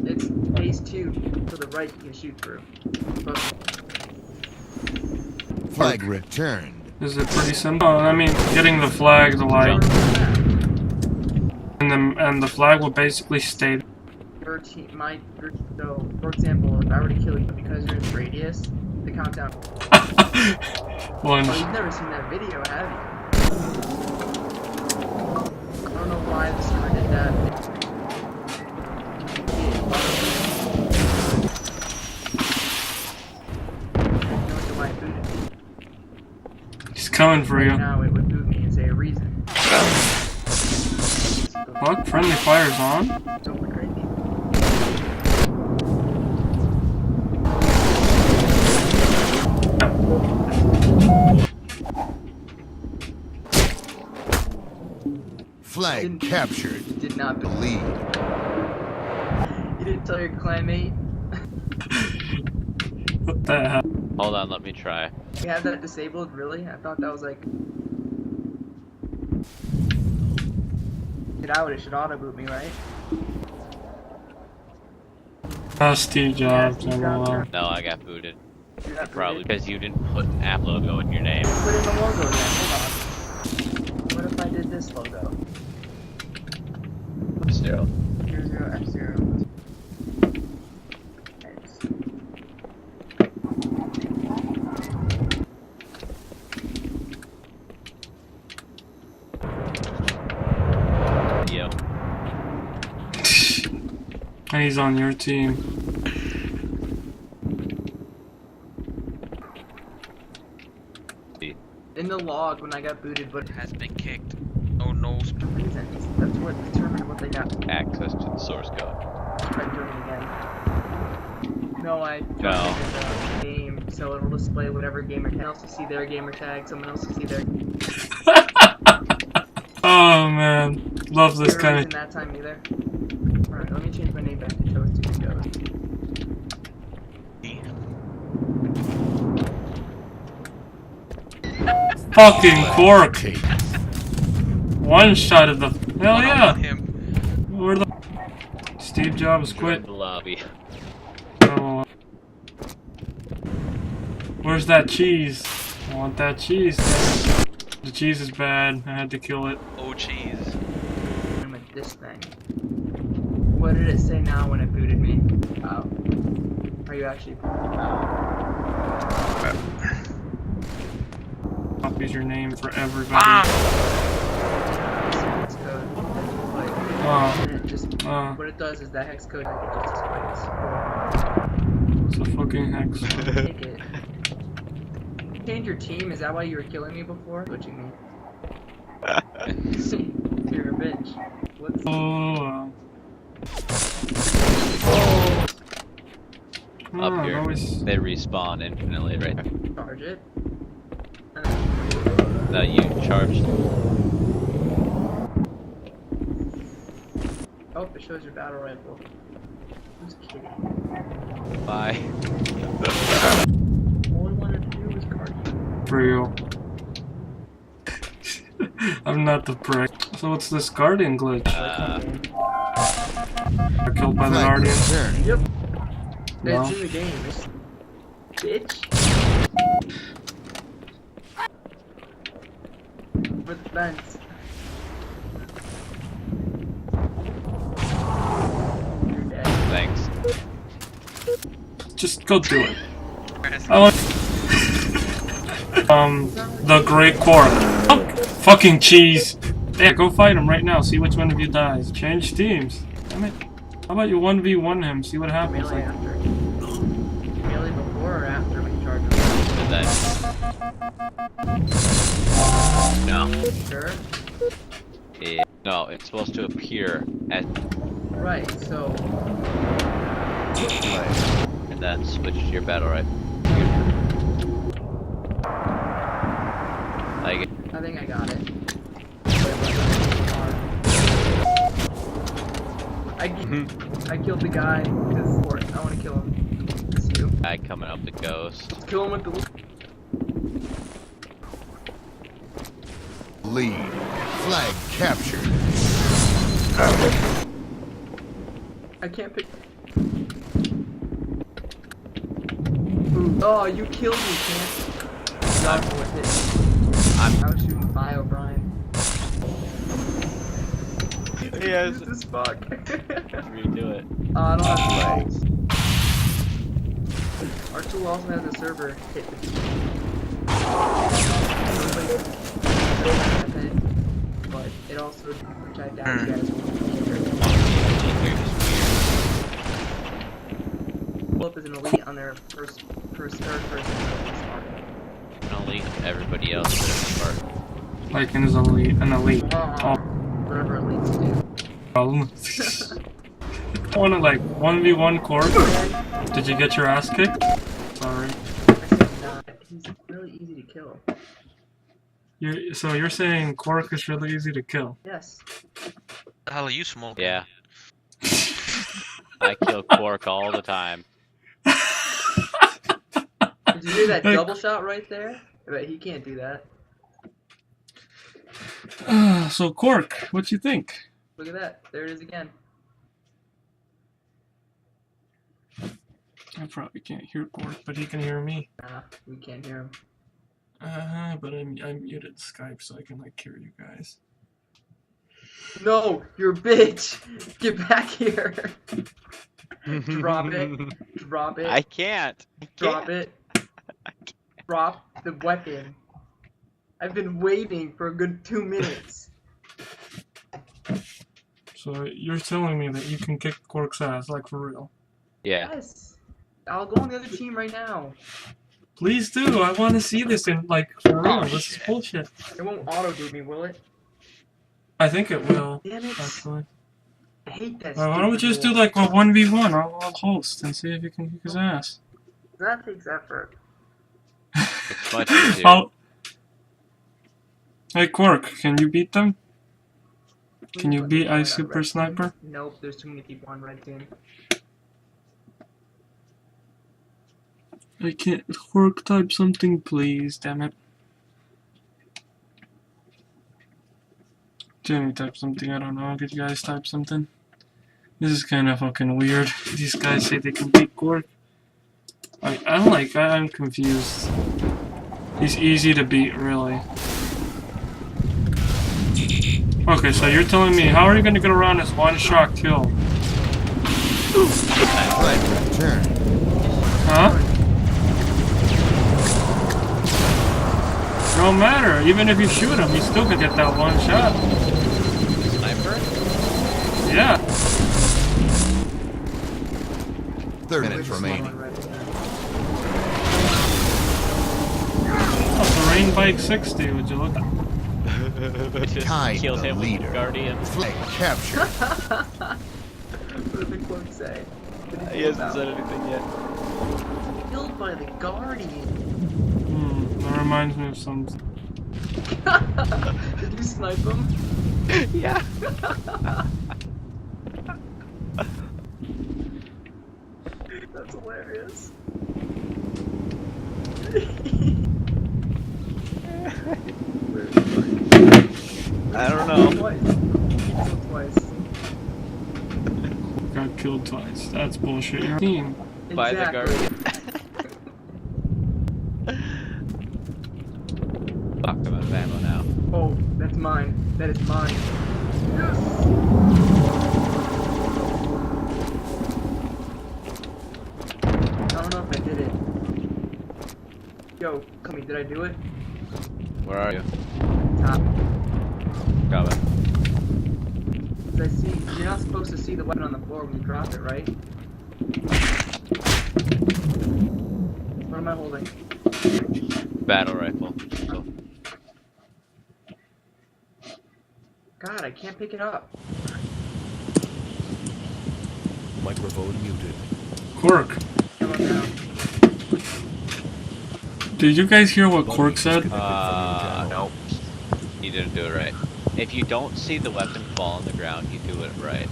It's phase 2 to the right you can shoot through. But Flag returned. Is it pretty simple? I mean, getting the flag to like, and the flag will basically stay. your team, so for example, if I were to kill you because you're in radius, the countdown. Well, Oh, you've never seen that video, have you? I don't know why the server did that. he's coming for you. Now it would boot me and say a reason. What? Friendly fire's on? Don't look crazy. Flag captured. Did not The believe. lead. You didn't tell your clanmate. What the hell? Hold on, let me try. You have that disabled, really? I thought that was like. Get out, it should auto boot me, right? Steve Jobs, Steve LOL. Jobs. No, I got booted. You got Probably booted? because you didn't put an app logo in your name. Put in the logo then, hold on. What if I did this logo? 0. 00F0. Yo. And he's on your team. In the log, when I got booted, but Has been kicked. Oh no. for reasons. That's what determined what they got. Access to the source code. Try doing it again. No, I No. joined the game, so it'll display whatever gamer tag. Someone else will see their gamer tag, someone else will see their. Oh man, love this There guy. isn't that time either. Alright, let me change my name back to Toast to go. Fucking Quark! One shot at the. Hell One yeah! on him. Where the. Steve Jobs quit. The lobby. Oh. Where's that cheese? I want that cheese. The cheese is bad. I had to kill it. Oh cheese. I'm at this thing. What did it say now when it booted me? Oh. Are you actually. Copies your name for everybody. Ah! Hex code. Oh, And it just. oh, What it does is that hex code it just displays. it's a fucking hex. Take it. Change your team? Is that why you were killing me before? Switching me. You're a bitch. What's Oh. Up Oh, here. always- They respawn infinitely right there. charge it? No, you charged. Oh, it shows your battle rifle. Who's kidding? Bye. All I wanted to do was card you. For you. I'm not the prick. So what's this guardian glitch? Got killed by the Flag guardian. returned. Yep. No. It's in the game. It's... Bitch. For the fence. You're dead. Thanks. Just go do it. I want. TheGreat Quark. Fucking cheese. Yeah, go fight him right now. See which one of you dies. Change teams. Damn it. How about you 1v1 him? See what happens. Melee Like, after. Melee before or after when you charge him? And then. No. Sure. Yeah. No, it's supposed to appear as, Right, so and then switch to your battle rifle. Like, I think I got it. I killed the guy because I want to kill him. It's you. guy coming up the ghost. Kill him with the Lead. Flag captured. I can't pick. Ooh. Oh, you killed me, can't? Not with it. I was shooting by O'Brien. Yes. This fuck. Redo it. I don't have tools. Our tool also has a server hit the but it also which I doubt you guys will pull up as an elite on their first third person. Elite, everybody else is smart. Like an elite. Oh. Whatever elites do. I wanna like 1v1 Quark. Did you get your ass kicked? Sorry. I said not. He's really easy to kill. So you're saying Quark is really easy to kill? Yes. The hell are you smoking? Yeah. I kill Quark all the time. Did you hear that double shot right there? I bet he can't do that. So Quark, what you think? Look at that. There it is again. I probably can't hear Quark, but he can hear me. Nah, we can't hear him. But I muted Skype so I can like hear you guys. No, you're a bitch. Get back here. Drop it. Drop it. I can't. Drop it. Drop the weapon. I've been waiting for a good 2 minutes. So you're telling me that you can kick Quark's ass, like for real? Yeah. Yes. I'll go on the other team right now. Please do. I want to see this in like for real. This is bullshit. It won't auto-do me, will it? I think it will. Damn it. Actually. I hate that Why don't we stupid just do rule. like a 1v1? I'll host and see if you can kick his ass. That takes effort. It's much easier. Hey Quark, can you beat them? Can you Let me beat try Ice that Super red team. Sniper? Nope, there's too many people on red team. I can't. Quark, type something, please. Damn it. Jamie, type something. I don't know. Could you guys type something? This is kind of fucking weird. These guys say they can beat Quark. I'm confused. He's easy to beat, really. Okay, so you're telling me, how are you gonna get around this one-shot kill? Flag return. Huh? No matter, even if you shoot him, you still could get that one shot. Sniper? Yeah. 30 minutes remaining. Oh, Terrain Bike 60, would you look at? Just Tied kills the him with leader. the Guardian. Flag captured. What did the quote say? What did He hasn't said anything yet. Killed by the Guardian. That reminds me of some... Did you snipe him? Yeah. That's hilarious. I don't know. Twice. Got killed twice. That's bullshit. Your team. By the Guardian. Fuck, I'm out of ammo now. Oh, that's mine. That is mine. Yes! I don't know if I did it. Yo, Cummy, did I do it? Where are you? Top. Got it. 'Cause I see, you're not supposed to see the weapon on the floor when you drop it, right? What am I holding? Battle rifle. So, God, I can't pick it up. Microphone muted. Quark. Hello now. Did you guys hear what Quark said? Nope. You didn't do it right. If you don't see the weapon fall on the ground, you do it right.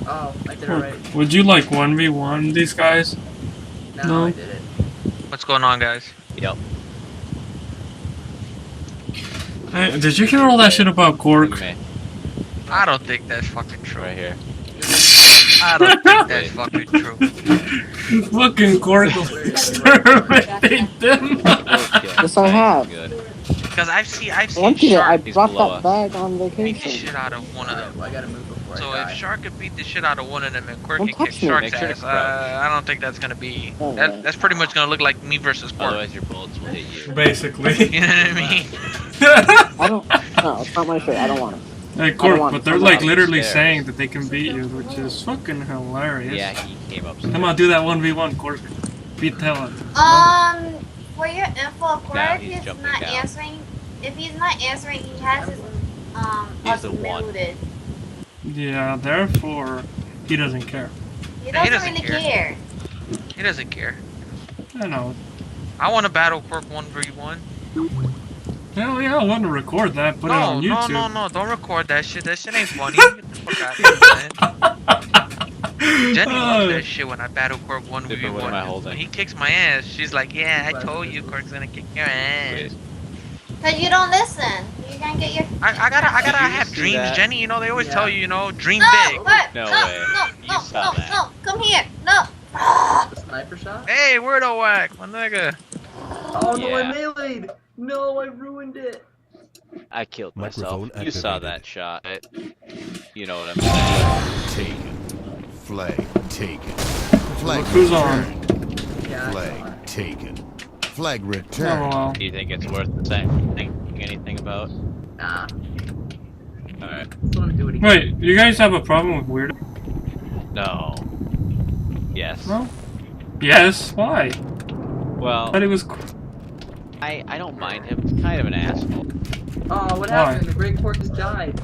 Oh, I did it right. Would you like 1v1 these guys? No, I did it. What's going on, guys? Yep. Hey, did you hear all that shit about Quark? Look at me. I don't think that's fucking true. Right here. I don't think that's fucking true. Fucking Quark will exterminate them. Yes, I have. Good. Because I've seen One Peter, I Shark He's brought below that us. bag on beat the vacation. shit out of one of them. I gotta move before So I if die. Shark could beat the shit out of one of them and Quark Don't can kick touch me. Shark's Make sure to ass, crouch. I don't think that's gonna be. Oh, That's pretty much gonna look like me versus Quark. Otherwise, your bullets will hit you. Basically. You know what I mean? I don't. No, it's not my shirt. I don't want it. Hey, Quark, want but it. they're I'm like not literally upstairs. saying that they can beat you, which is fucking hilarious. Yeah, he came up. Come on, do that 1v1, Quark. Beat the hell out. For your info, Quark he's is jumping not down. answering. If he's not answering, he has his He's us the one. muted. Yeah, therefore, he doesn't care. He Yeah, he doesn't doesn't really care. He doesn't care. I know. I want to battle Quark 1v1. Hell yeah, I want to record that, put it on YouTube. No, don't record that shit. That shit ain't funny. Get the fuck out of here, man. Jenny loves that shit when I battle Quark What am I 1v1. holding? When he kicks my ass, she's like, yeah, I told you Quark's gonna kick your ass. Wait. Cause you don't listen. You gonna get your. I gotta Did you have just do dreams, that? Jenny. You know, they always Yeah. tell you, dream No, big. Quark, No no, way. no, You no, saw no, that. no. Come here, no. The sniper shot? Hey, weirdo whack, my nigga. Oh no, Yeah. I meleeed! No, I ruined it! I killed myself. Microphone You saw activated. that shot, right? You know what I'm saying. Taken. Flag taken. Flag Who's on? returned. Yeah, I saw Flag it. taken. Flag Oh returned. well. Do you think it's worth saying anything about? Nah, Alright. just wanna do it again. Wait, you guys have a problem with weird? No. Yes. No? Yes, why? Well, But it was. I don't mind him. He's kind of an asshole. Oh, what Why? happened? The Great Quark just died.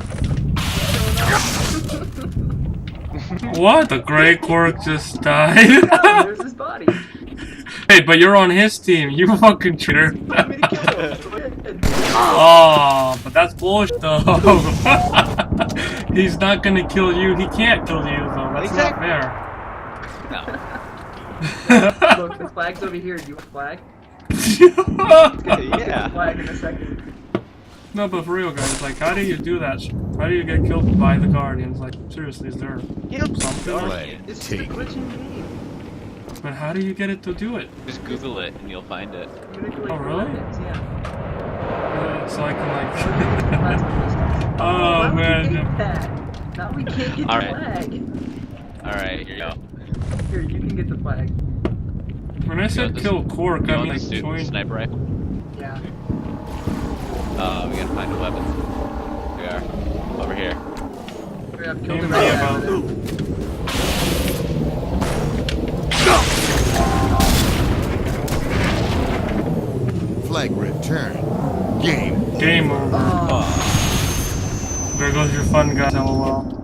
What? The Grey Quark just died? Oh, there's his body. Hey, but you're on his team, you fucking traitor. Want me to kill him? Go ahead. Oh, but that's bullshit though. He's not gonna kill you, he can't kill you though, that's not fair. No. Look, the flag's over here. Do you want a flag? Yeah. Flag in a second. No, but for real guys, like how do you do that? How do you get killed by the Guardians? Like, seriously, is there something? Flag It's just a taken. glitch in the game. But how do you get it to do it? Just Google it and you'll find it. Manipulate Oh, really? coordinates, yeah. So I can That's like... what this is. Oh, Now man. we hate that. Now we can't get the Alright. flag. Alright, here you go. Here, you can get the flag. When I said this- kill Quark, You I want mean the like join... sniper rifle? Yeah. We gotta find a weapon. We are. Over here. Hurry up, kill Game the me red about- guy. Flag returned. Game. Game over. Oh, There goes your fun guy, lol.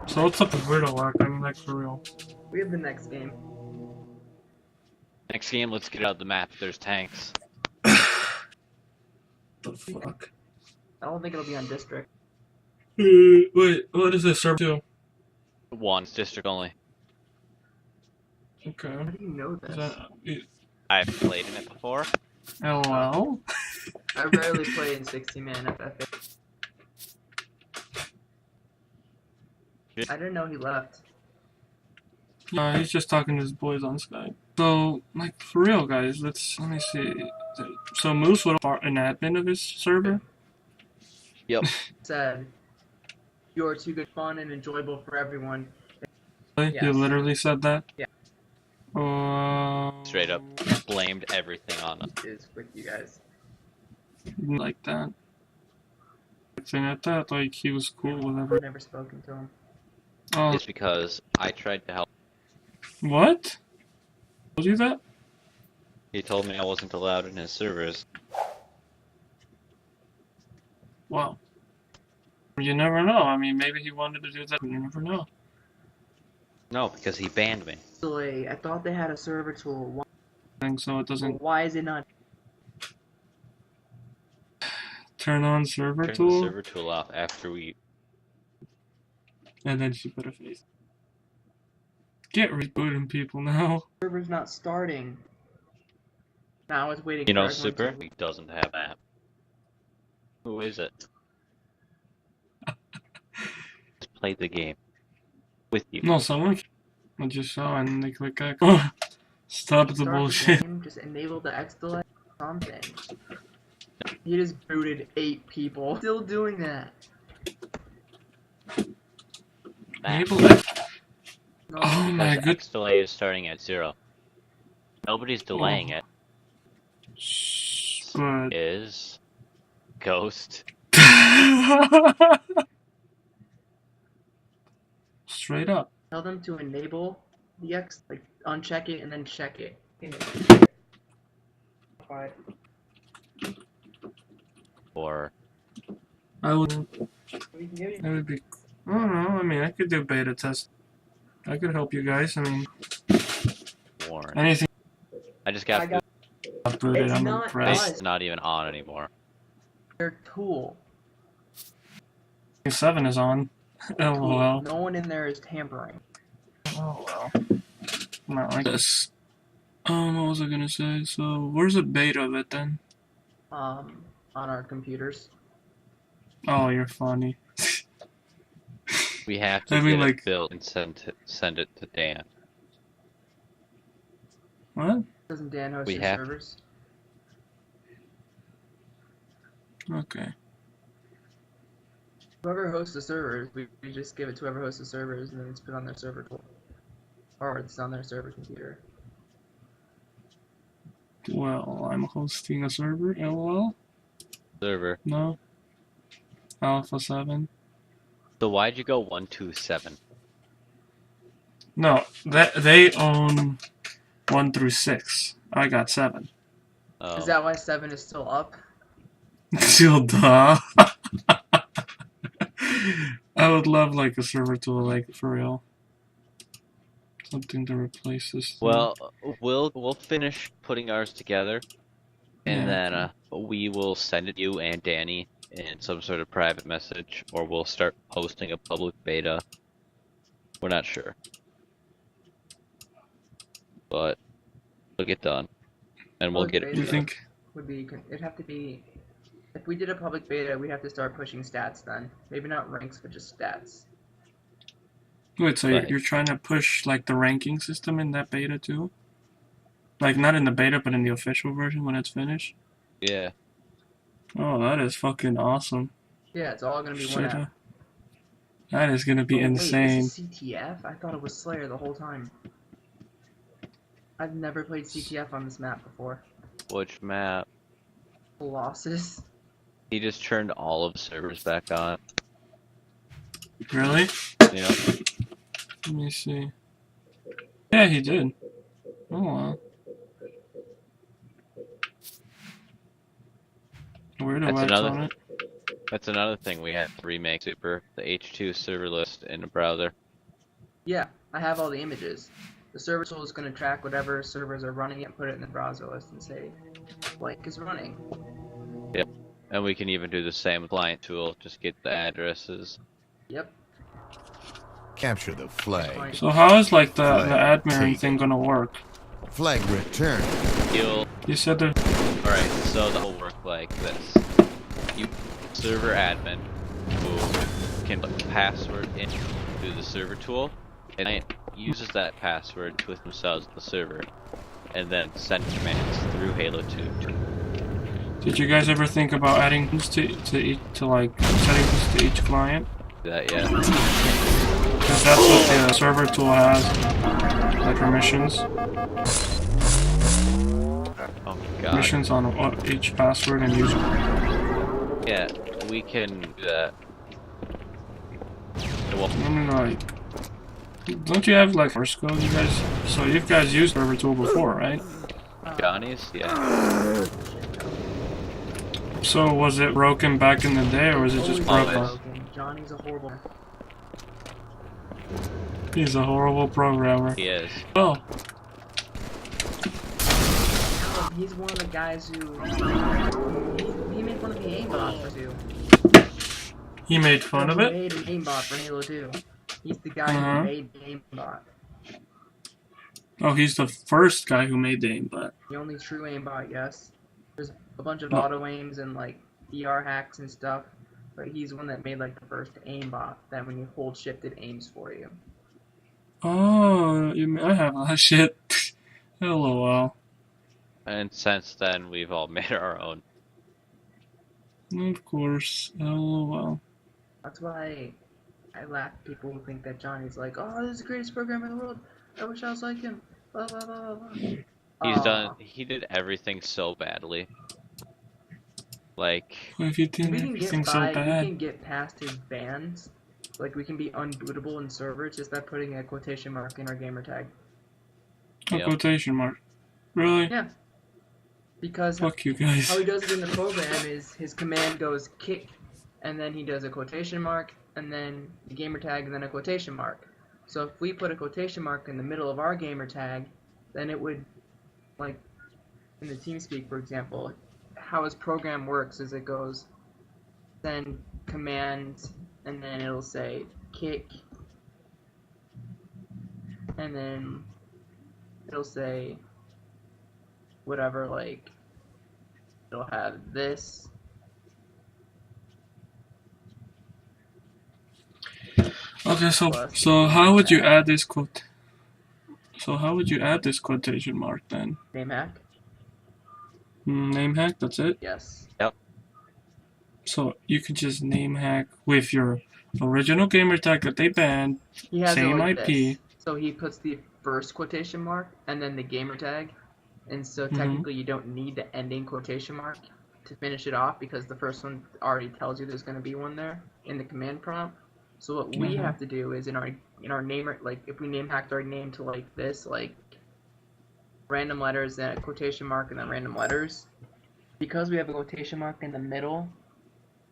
So what's up with Weirdo Whack? I mean, like, for real. we have the next game. Next game, let's get out of the map. There's tanks. The fuck? I don't think it'll be on district. Wait, what is this, server 2? One, it's district only. Okay. How do you know Is this? that... I've played in it before. LOL? I rarely play in 60-man FFA. I didn't know he left. No, he's just talking to his boys on Skype. So, like, for real, guys, let me see. So Moose was an admin of his server? Yep. Said, "You're too good fun and enjoyable for everyone." You Yes. literally said that? Yeah. Straight up blamed everything on us. Is with you guys. Like that. Thing I thought, like, he was cool with I've everything. never spoken to him. Oh, It's because I tried to help. what? Told you that? He told me I wasn't allowed in his servers. Wow. You never know. I mean, maybe he wanted to do that. You never know. No, because he banned me. Delay. I thought they had a server tool. So it doesn't Why is it not? turn on server Turn tool. the server tool off after we. And then she put a face. Get rebooting people now. Server's not starting. Now I was waiting. You know, for everyone Super to- he doesn't have that. Who is it? Just play the game with you. No, someone. I just saw and they click X. Oh, stop the Start bullshit. game, just enable the X delay. Something. You just booted 8 people. Still doing that. Enable X. No, Oh my Because good. X delay is starting at 0. Nobody's delaying it. But Is Ghost. straight up. Tell them to enable the X, like uncheck it and then check it. Fine. Or I would. We can give you- That would be. I don't know. I mean, I could do beta test. I could help you guys. I mean, Warren. anything I just got. I got- booted, It's I'm not impressed. It's not even on anymore. Their tool. 7 is on. LOL. No one in there is tampering. Oh well. Not like this. What was I gonna say? So, where's the beta of it then? On our computers. Oh, you're funny. We have to I mean, get like- it built and send it to Dan. What? Doesn't Dan host We your have- servers? Okay. Whoever hosts the servers, we just give it to whoever hosts the servers, and then it's put on their server tool. Or it's on their server computer. Well, I'm hosting a server. LOL. Server. No. Alpha 7. So why'd you go 127? No, they own 1 through 6. I got 7. Oh. Is that why 7 is still up? Still duh. I would love like a server tool, like for real. Something to replace this thing. Well, we'll finish putting ours together, and Yeah. then we will send it to you and Danny in some sort of private message, or we'll start posting a public beta. We're not sure, but it'll get done, and we'll Public get it. beta You think? would be, it'd have to be, if we did a public beta, we'd have to start pushing stats then. Maybe not ranks, but just stats. Wait, so Right. you're trying to push like the ranking system in that beta too? Like not in the beta, but in the official version when it's finished? Yeah. Oh, that is fucking awesome. Yeah, it's all gonna be one Straight app. up. That is gonna be Oh, insane. Wait, is it CTF? I thought it was Slayer the whole time. I've never played CTF on this map before. Which map? Colossus. He just turned all of the servers back on. Really? You know. Let me see. Yeah, he did. Oh wow. Where do That's I another- on it? That's another thing we had to remake Super, the H2 server list in the browser. Yeah, I have all the images. The server tool is going to track whatever servers are running it and put it in the browser list and say, blank is running. And we can even do the same with client tool, just get the addresses. Yep. Capture the flag. Fine. So how is like the Flag admin taken. thing gonna work? Flag returned. You'll You said that. Alright, so that'll work like this. You server admin who can put password into the server tool, and it uses that password to themselves the server, and then send commands through Halo 2. Did you guys ever think about adding this to like setting this to each client? That yeah. Because that's what the server tool has, like permissions. Oh my god. Permissions on each password and user. Yeah, we can do that. Well, I mean, like, don't you have like source code, you guys? So you guys used server tool before, right? Johnny's, yeah. So was it broken back in the day, or was it just Always broken? Johnny's a horrible. He's a horrible programmer. He is. Oh. He's one of the guys who he made fun of the aimbot for 2. He made fun of He it? made an aimbot for Halo 2. He's the guy who made the aimbot. Oh, he's the first guy who made the aimbot. The only true aimbot, yes. There's a bunch of auto aims and like DR hacks and stuff, but he's one that made like the first aimbot that when you hold shift it aims for you. Oh, I have that shit. LOL. And since then, we've all made our own. Of course. LOL. That's why I laugh at people who think that Johnny's like, oh, this is the greatest programmer in the world. I wish I was like him. Blah blah blah blah. He did everything so badly. Like, If you did We can everything get so by. We bad. can get past his bans. Like we can be unbootable in servers just by putting a quotation mark in our gamer tag. A quotation mark. Really? Yeah. Because Fuck you guys. how he does it in the program is his command goes kick, and then he does a quotation mark, and then the gamer tag, and then a quotation mark. So if we put a quotation mark in the middle of our gamer tag, then it would, like, in the Teamspeak, for example, how his program works is it goes send command, and then it'll say kick, and then it'll say whatever, like, it'll have this. Okay, so how would you add this quote? So how would you add this quotation mark then? Name hack? Name hack, that's it? Yes. Yep. So you could just name hack with your original gamer tag that they banned, He has same it like IP. this. So he puts the first quotation mark and then the gamer tag. And so technically you don't need the ending quotation mark to finish it off because the first one already tells you there's going to be one there in the command prompt. So what we have to do is in our name, like if we name hacked our name to like this, like random letters, then a quotation mark, and then random letters, because we have a quotation mark in the middle,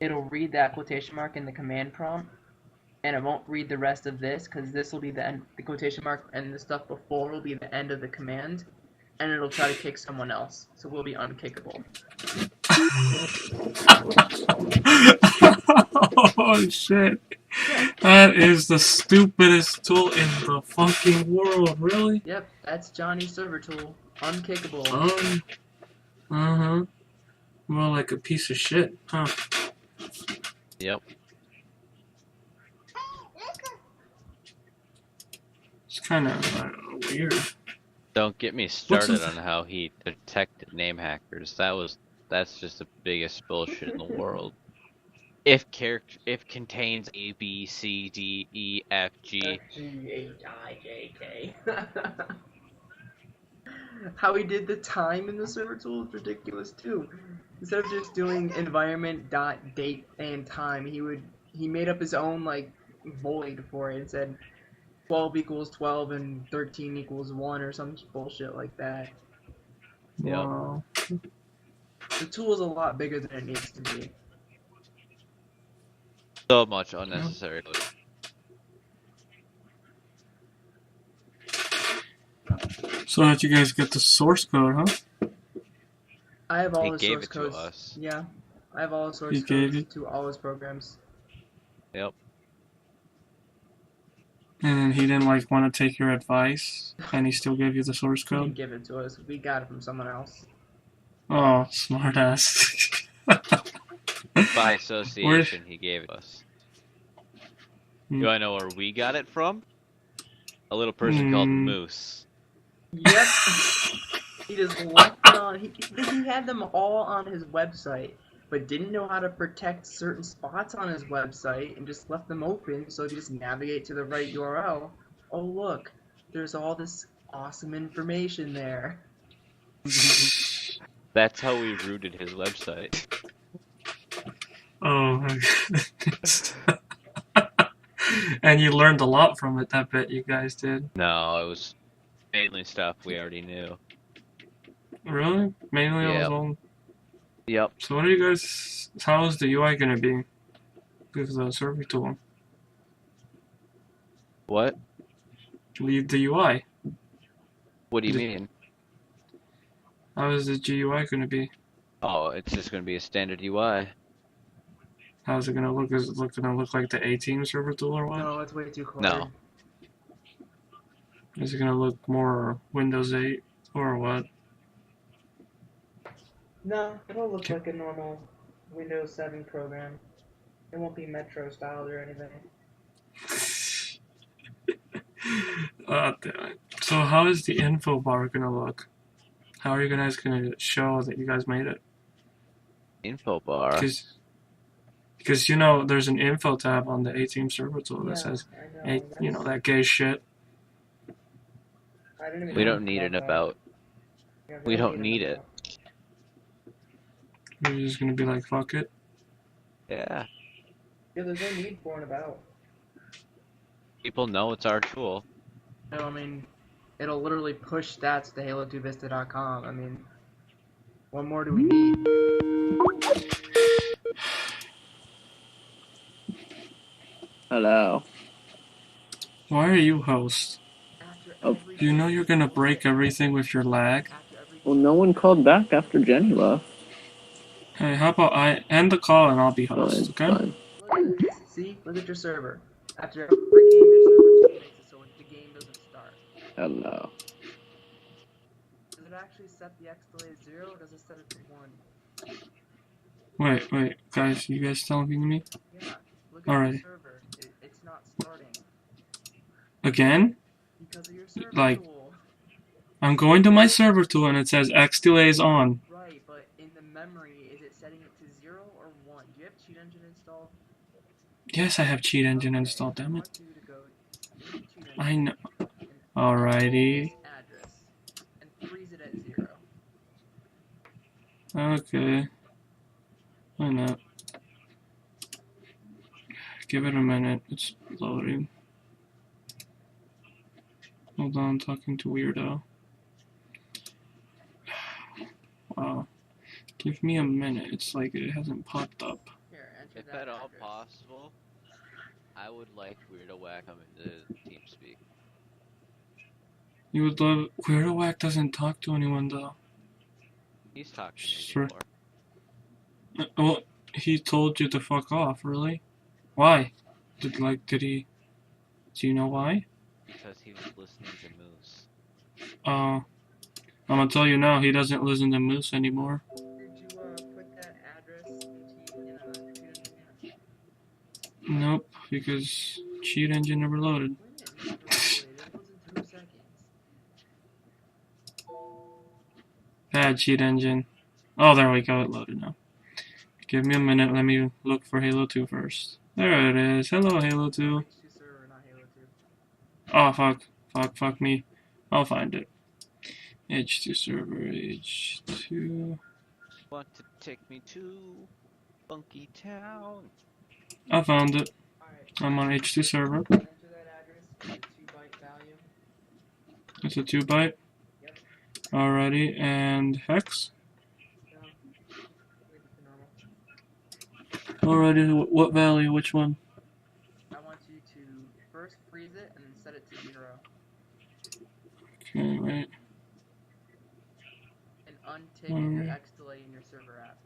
it'll read that quotation mark in the command prompt, and it won't read the rest of this because this will be the end, the quotation mark, and the stuff before will be the end of the command, and it'll try to kick someone else, so we'll be unkickable. Oh shit. That is the stupidest tool in the fucking world, really? Yep, that's Johnny's server tool. Unkickable. More like a piece of shit, huh? Yep. It's kind of weird. Don't get me started on how he detected name hackers. That's just the biggest bullshit in the world. If contains A, B, C, D, E, F, G. G, H, I, J, K. How he did the time in the server tool is ridiculous too. Instead of just doing environment dot date and time, he made up his own like void for it and said 12 equals 12 and 13 equals 1 or some bullshit like that. Wow. The tool is a lot bigger than it needs to be. So much unnecessary. So how'd you guys get the source code, huh? I have all He the gave source it to codes. us. Yeah, I have all the source He gave codes it? to all his programs. Yep. And then he didn't like want to take your advice, and he still gave you the source He didn't code? give it to us. We got it from someone else. Oh, smart ass. By association, he gave it us. Do I know where we got it from? A little person called Moose. Yep. He just left it on. He had them all on his website, but didn't know how to protect certain spots on his website and just left them open. So if you just navigate to the right URL, oh look, there's all this awesome information there. That's how we rooted his website. Oh my goodness. And you learned a lot from it, I bet you guys did. No, it was mainly stuff we already knew. Really? Mainly Yep. on Yep. So what are you guys? How is the UI gonna be with the server tool? What? Leave the UI. What do you mean? How is the GUI gonna be? Oh, it's just gonna be a standard UI. How's it gonna look? Is it gonna look like the A-Team server tool or what? No, it's way too cluttered. No. Is it gonna look more Windows 8 or what? No, it'll look like a normal Windows 7 program. It won't be Metro styled or anything. Oh, damn it. So how is the info bar gonna look? How are you guys gonna show that you guys made it? Info bar. Because you know there's an info tab on the A-Team server tool that says, you know, that gay shit. We don't need an about. We don't need it. You're just gonna be like, fuck it. Yeah. Yeah, there's no need for an about. People know it's our tool. No, I mean, it'll literally push stats to halo2vista.com. I mean, what more do we need? Hello. Why are you host? Oh. You know you're gonna break everything with your lag? Well, no one called back after Jenny left. Hey, how about I end the call and I'll be host, okay? Fine. Look at this. See? Look at your server. After every game, your server makes it so the game doesn't start. Hello. Does it actually set the X delay to 0 or does it set it to 1? Wait, guys, you guys talking to me? Yeah. Look at Alright. your server. It's not starting. Again? Because of your server Like, tool. I'm going to my server tool and it says X delay is on. Right, but in the memory, is it setting it to 0 or 1? Do you have Cheat Engine installed? Yes, I have Cheat Engine installed, damn it. I want you to go into Cheat Engine I know. and Alrighty. address and freeze it at 0. Okay. Why not? Give it a minute. It's loading. Hold on, talking to Weirdo. Wow. Give me a minute. It's like it hasn't popped up. Here, enter If that at all address. possible, I would like Weirdo Whack come into Teamspeak. You would love. Weirdo Whack doesn't talk to anyone though. He's talked to me Sure. before. Well, he told you to fuck off, really? Why? Did he? Do you know why? Because he was listening to Moose. I'm gonna tell you now, he doesn't listen to Moose anymore. Did you put that address in Cheat Engine? Nope, because Cheat Engine never loaded. Wait a minute, it wasn't 2 seconds. Bad Cheat Engine. Oh, there we go, it loaded now. Give me a minute, let me look for Halo 2 first. There it is. Hello, Halo 2. H2 server, not Halo 2. Oh, fuck me. I'll find it. H2 server, H2. Want to take me to Funky Town? I found it. Alright, I'm on H2 server. enter that address, it's a 2-byte value. It's a 2-byte. Yep. Alrighty, and hex. Leave it to normal. Alrighty, what value? Which one? I want you to first freeze it and then set it to 0. Okay, wait. And untick your X delay in your server app.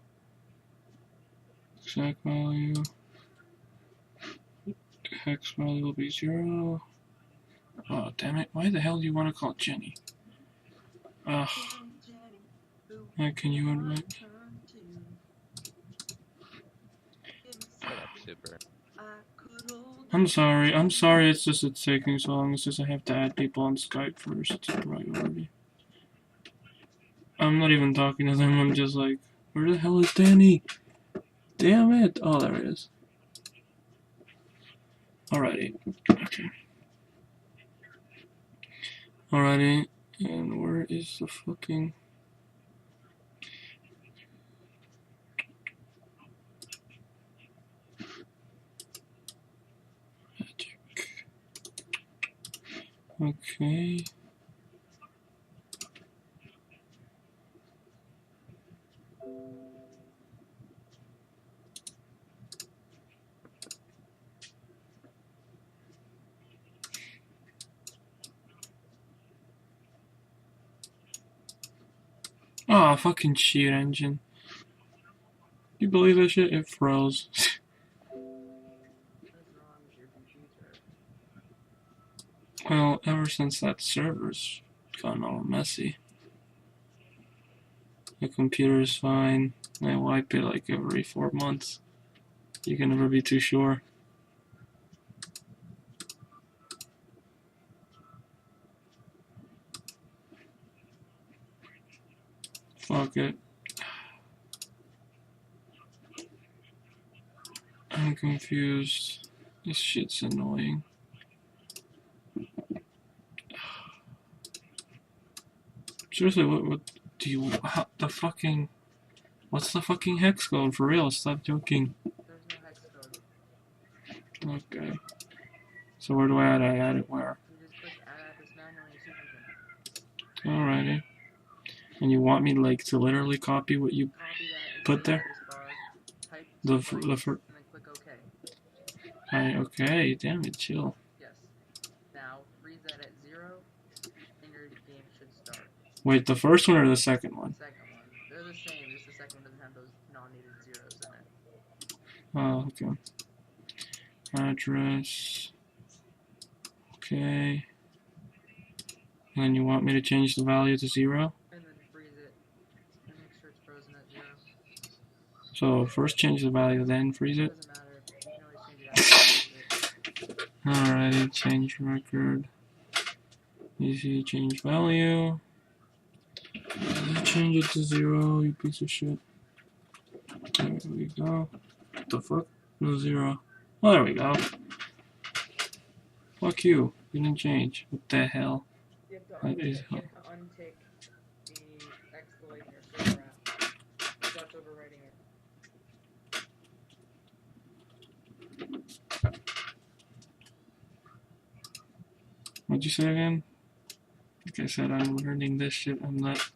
Exact value. Hex value will be 0. Oh, damn it. Why the hell do you want to call Jenny? Ugh. Can you invite? Shut up, Super. I'm sorry, it's just it's taking so long. It's just I have to add people on Skype first. It's a priority. I'm not even talking to them, I'm just like, where the hell is Danny? Damn it! Oh, there it is. Alrighty. Okay. Alrighty. And where is the fucking... Magic. Okay. Ah, fucking cheat engine. You believe that shit? It froze. What's wrong with your computer? Well, ever since that server's gone all messy. The computer's fine. I wipe it like every 4 months. You can never be too sure. Fuck it. I'm confused. This shit's annoying. Seriously, what do you, the fucking, what's the fucking hex code for real? Stop joking. There's no hex code. Okay. So where do I add it? I add it where? You just click add address manually and super thing. Alrighty. And you want me like to literally copy what you Copy that put there? bar, type The and first. then click OK. Okay, damn it, chill. Yes. Now freeze that at 0 and your game should start. Wait, the first one or the second one? Second one. They're the same, just the second one doesn't have those non-needed zeros in it. Oh, okay. Address. Okay. And then you want me to change the value to 0? And then freeze it and make sure it's frozen at 0. So first change the value, then freeze it? Doesn't matter. You can always change it after. Alrighty, change record. Easy, change value. Change it to 0, you piece of shit. There we go. What the fuck? No 0. Oh, there we go. Fuck you. You didn't change. What the hell? You have That is to untick the exploit in your server app. That's overwriting it. What'd you say again? Like I said, I'm learning this shit. I'm not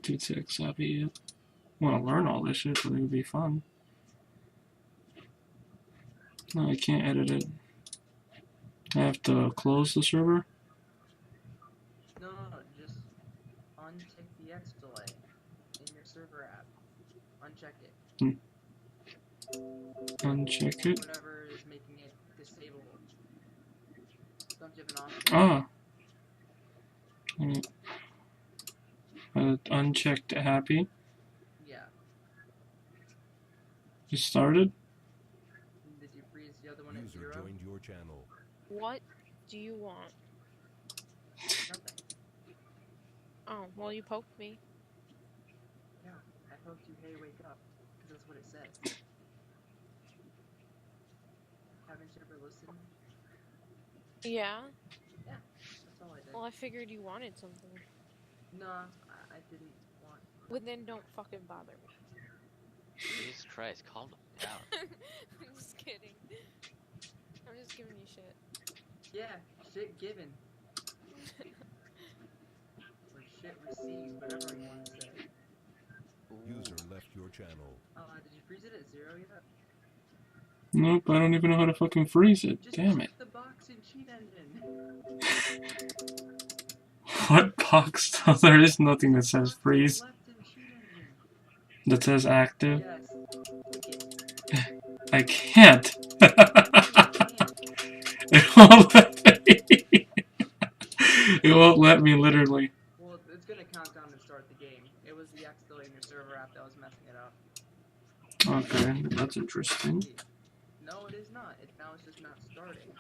too tech savvy yet. I want to learn all this shit, but it would be fun. No, I can't edit it. I have to close the server. No, just untick the X delay in your server app. Uncheck it. Uncheck it. Whatever is making it disabled. Don't you have an option? Unchecked happy. Yeah. It started. Did you freeze the other one at 0? Joined your channel. What do you want? Nothing. Oh, well, you poked me. Yeah, I poked you, hey, wake up. Because that's what it says. Haven't you ever listened? Yeah? Yeah, that's all I did. Well, I figured you wanted something. No, I didn't want. Well, then don't fucking bother me. Jesus Christ, calm down. I'm just kidding. I'm just giving you shit. Yeah, shit given. Or shit received, whatever you want to say. User left your channel. Did you freeze it at 0 yet? Nope, I don't even know how to fucking freeze it. Just Damn it. the box in cheat engine. What box? There is nothing that says freeze. Left in cheat engine. That says active. Yes. I can't. It won't let me. It won't let me, literally. Well, it's gonna count down to start the game. It was the X delay in your server app that was messing it up. Okay, that's interesting. No, it is not. Now it's just not starting.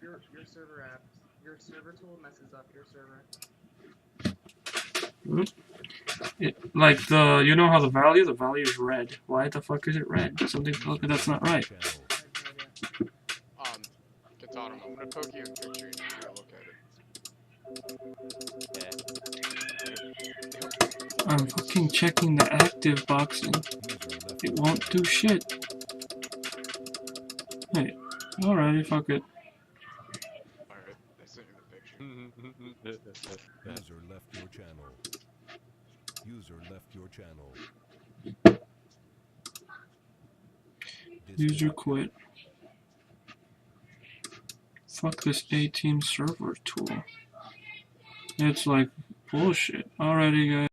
Your server app, your server tool messes up your server. Like the, you know how the value is red. Why the fuck is it red? Something tells me that's not right. Katana, I'm gonna poke you a picture and you gotta look at it. I'm fucking checking the active box and it won't do shit. Hey, alrighty, fuck it. Alright, I sent you the picture. User left your channel. User left your channel. User quit. Fuck this A-Team server tool. It's like bullshit. Alrighty, guys.